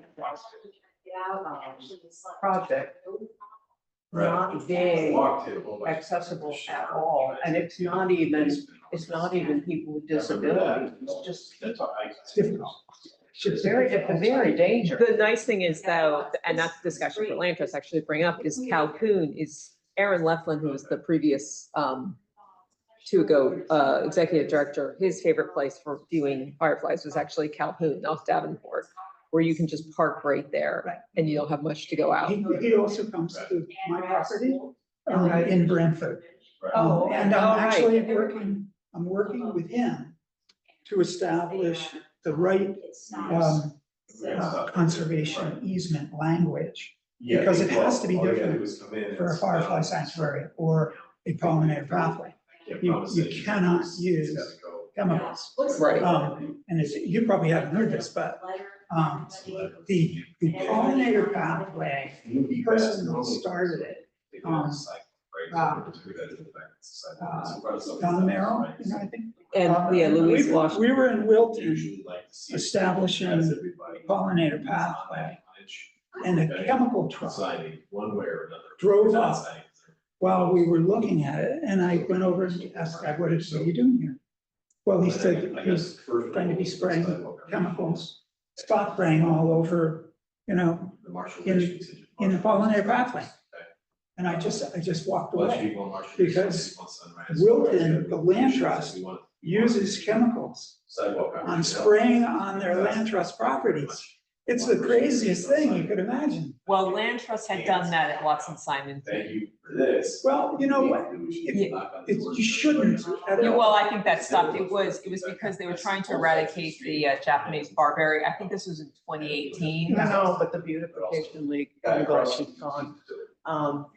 Speaker 3: project not being accessible at all, and it's not even people with disabilities, it's just
Speaker 8: It's difficult.
Speaker 3: it's very dangerous.
Speaker 1: The nice thing is though, and that's the discussion for Land Trust actually to bring up, is Calhoun is Aaron Leflin, who was the previous, executive director, his favorite place for viewing fireflies was actually Calhoun, off Davenport, where you can just park right there and you don't have much to go out.
Speaker 8: He also comes to my property,
Speaker 3: Right.
Speaker 8: in Brantford.
Speaker 3: Oh,
Speaker 8: And
Speaker 1: all
Speaker 8: I'm
Speaker 1: right.
Speaker 8: actually I'm working with him to establish the right, conservation easement language. Because it has to be different for a firefly sanctuary or a pollinator pathway. You cannot use chemicals.
Speaker 1: Right.
Speaker 8: And you probably haven't heard this, but, the pollinator pathway, the person who started it, Don Merrill, you know, I think.
Speaker 1: And, yeah, Louise Washington.
Speaker 8: We were in Wilton establishing pollinator pathway, and a chemical truck drove up while we were looking at it, and I went over and asked, what are you doing here? Well, he said he's going to be spraying chemicals, spot spraying all over, you know, in the pollinator pathway. And I just walked away, because Wilton, the land trust, uses chemicals on spraying on their land trust properties. It's the craziest thing you could imagine.
Speaker 1: Well, Land Trust had done that at Watson Simon.
Speaker 5: Thank you for this.
Speaker 8: Well, you know what? You shouldn't at
Speaker 1: Yeah,
Speaker 8: all.
Speaker 1: well, I think that stopped. It was because they were trying to eradicate the Japanese barberry. I think this was in 2018.
Speaker 3: No, but the Beautification League,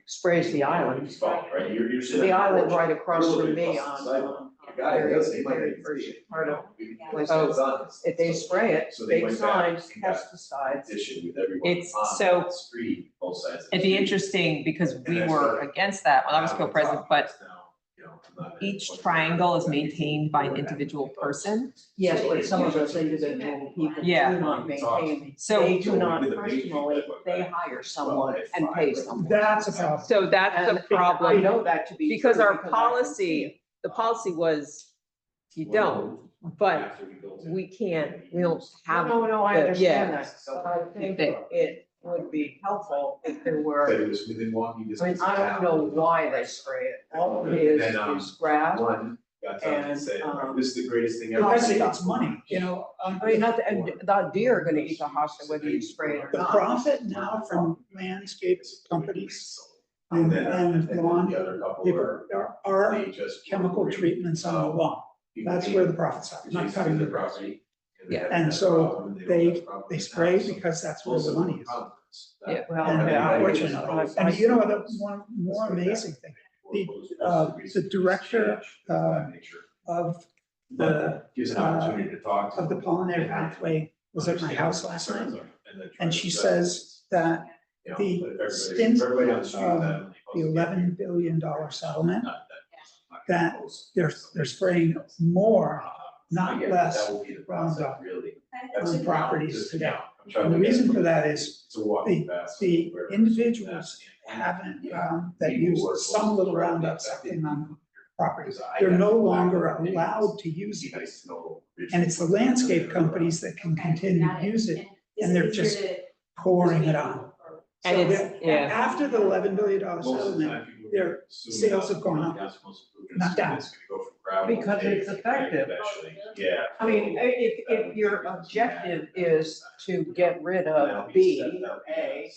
Speaker 3: sprays the island. The island right across from me on very first part of, if they spray it, big signs, pesticides.
Speaker 1: It's so, it'd be interesting because we were against that when I was co-president, but each triangle is maintained by an individual person.
Speaker 3: Yes, but some of those individual people
Speaker 1: Yeah.
Speaker 3: do not maintain,
Speaker 1: So-
Speaker 3: they do not personally, they hire someone and pay someone.
Speaker 8: That's a problem.
Speaker 1: So that's the
Speaker 3: And I
Speaker 1: problem,
Speaker 3: know that to be
Speaker 1: because
Speaker 3: true
Speaker 1: our
Speaker 3: I can see it.
Speaker 1: policy, the policy was you don't, but we don't have.
Speaker 3: No, I
Speaker 1: the-
Speaker 3: understand
Speaker 1: yeah.
Speaker 3: that, but I think
Speaker 1: They-
Speaker 3: it would be helpful if there were,
Speaker 5: But it was within walking distance.
Speaker 3: I mean, I don't know why they spray it, all it is grass.
Speaker 5: One got done and
Speaker 3: and,
Speaker 5: said,
Speaker 3: um,
Speaker 5: this is the greatest thing ever.
Speaker 8: Because it's money, you know.
Speaker 3: I mean, not, and the deer are gonna eat the hosta whether you spray it or
Speaker 8: The
Speaker 3: not.
Speaker 8: profit now from landscape companies and lawn
Speaker 5: The other couple
Speaker 8: people,
Speaker 5: were,
Speaker 8: there are
Speaker 5: they just.
Speaker 8: chemical treatments on the lawn. That's where the profits are, not cutting the grass.
Speaker 9: property.
Speaker 1: Yeah.
Speaker 8: And so they spray because that's where the money is.
Speaker 1: Yeah.
Speaker 3: Well,
Speaker 8: And
Speaker 3: yeah,
Speaker 8: unfortunately, and you know, the one more amazing thing, the director, of the,
Speaker 9: Gives an opportunity to talk to.
Speaker 8: of the Pollinator Pathway was at my house last night. And she says that the stint of the $11 billion settlement, that they're spraying more, not less, Roundup on properties today. And the reason for that is the individuals haven't, that use some little Roundup something on properties. They're no longer allowed to use it. And it's the landscape companies that can continue to use it, and they're just pouring it on.
Speaker 1: And
Speaker 8: So
Speaker 1: it's, yeah.
Speaker 8: after the $11 billion settlement, their sales have gone up, not down.
Speaker 3: Because it's effective.
Speaker 9: Yeah.
Speaker 3: I mean, if your objective is to get rid of B or A,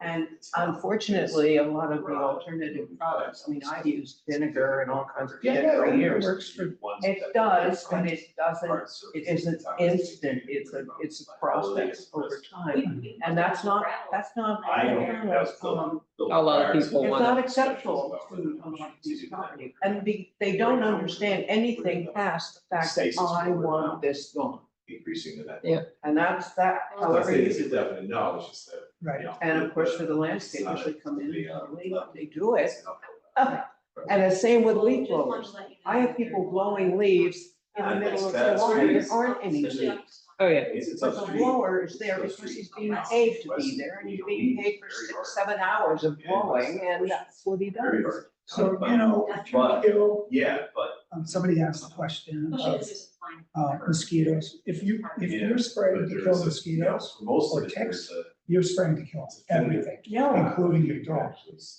Speaker 3: and unfortunately, a lot of the alternative products, I mean, I've used vinegar and all kinds of shit for
Speaker 8: It
Speaker 3: years.
Speaker 8: works for,
Speaker 3: It does, but it doesn't, it isn't instant, it's a process over time. And that's not.
Speaker 1: A lot of people
Speaker 3: It's
Speaker 1: want
Speaker 3: not
Speaker 1: to.
Speaker 3: acceptable to a lot of these properties. And they don't understand anything past the fact that I want this gone.
Speaker 9: Increasing the net.
Speaker 1: Yeah.
Speaker 3: And that's that,
Speaker 9: I'm not
Speaker 3: however
Speaker 9: saying
Speaker 3: you
Speaker 9: it's a
Speaker 3: do it.
Speaker 9: definite no, it's just that.
Speaker 8: right.
Speaker 3: And of course, for the landscapers that come in, they do it. And the same with leaf blowers. I have people blowing leaves in the middle of July, there aren't any leaves.
Speaker 1: Oh, yeah.
Speaker 3: But the blower is there because he's being paid to be there, and he's being paid for 6-7 hours of blowing, and that's what he does.
Speaker 8: So, you know, if you kill,
Speaker 9: Yeah, but.
Speaker 8: somebody asked a question about mosquitoes. If you're spraying to kill mosquitoes,
Speaker 9: For most
Speaker 8: or
Speaker 9: of it,
Speaker 8: ticks,
Speaker 9: there's a.
Speaker 8: you're spraying to kill everything,
Speaker 3: Yeah,
Speaker 8: including your dog.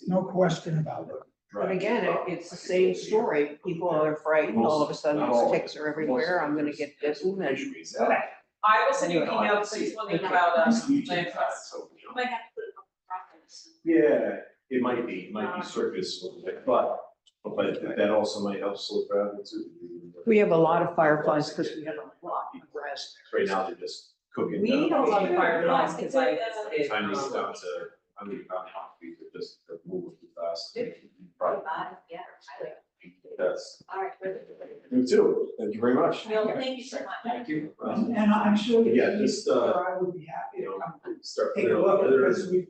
Speaker 8: No question about it.
Speaker 3: but again, it's the same story. People are frightened, all of a sudden, ticks are everywhere, I'm gonna get bitten, and
Speaker 13: I will send you an email, please, about, land trust.
Speaker 7: You might have to put it on properties.
Speaker 9: Yeah, it might be circus, but that also might help slow travel too.
Speaker 3: we have a lot of fireflies because we have a lot of raspberries.
Speaker 9: Right now, they're just cooking.
Speaker 1: We don't love fireflies
Speaker 7: It's
Speaker 1: because I.
Speaker 7: a,
Speaker 9: Time is down to, I mean, not concrete, they're just they're moving too fast.
Speaker 7: yeah,
Speaker 9: That's,
Speaker 7: all right.
Speaker 9: you too, thank you very much.
Speaker 7: Bill, thank you so much.
Speaker 9: Thank you.
Speaker 8: And I'm sure.
Speaker 9: Yeah, just,
Speaker 8: I would be happy
Speaker 9: you
Speaker 8: to
Speaker 9: know,
Speaker 8: come
Speaker 9: start.
Speaker 8: take a look, because we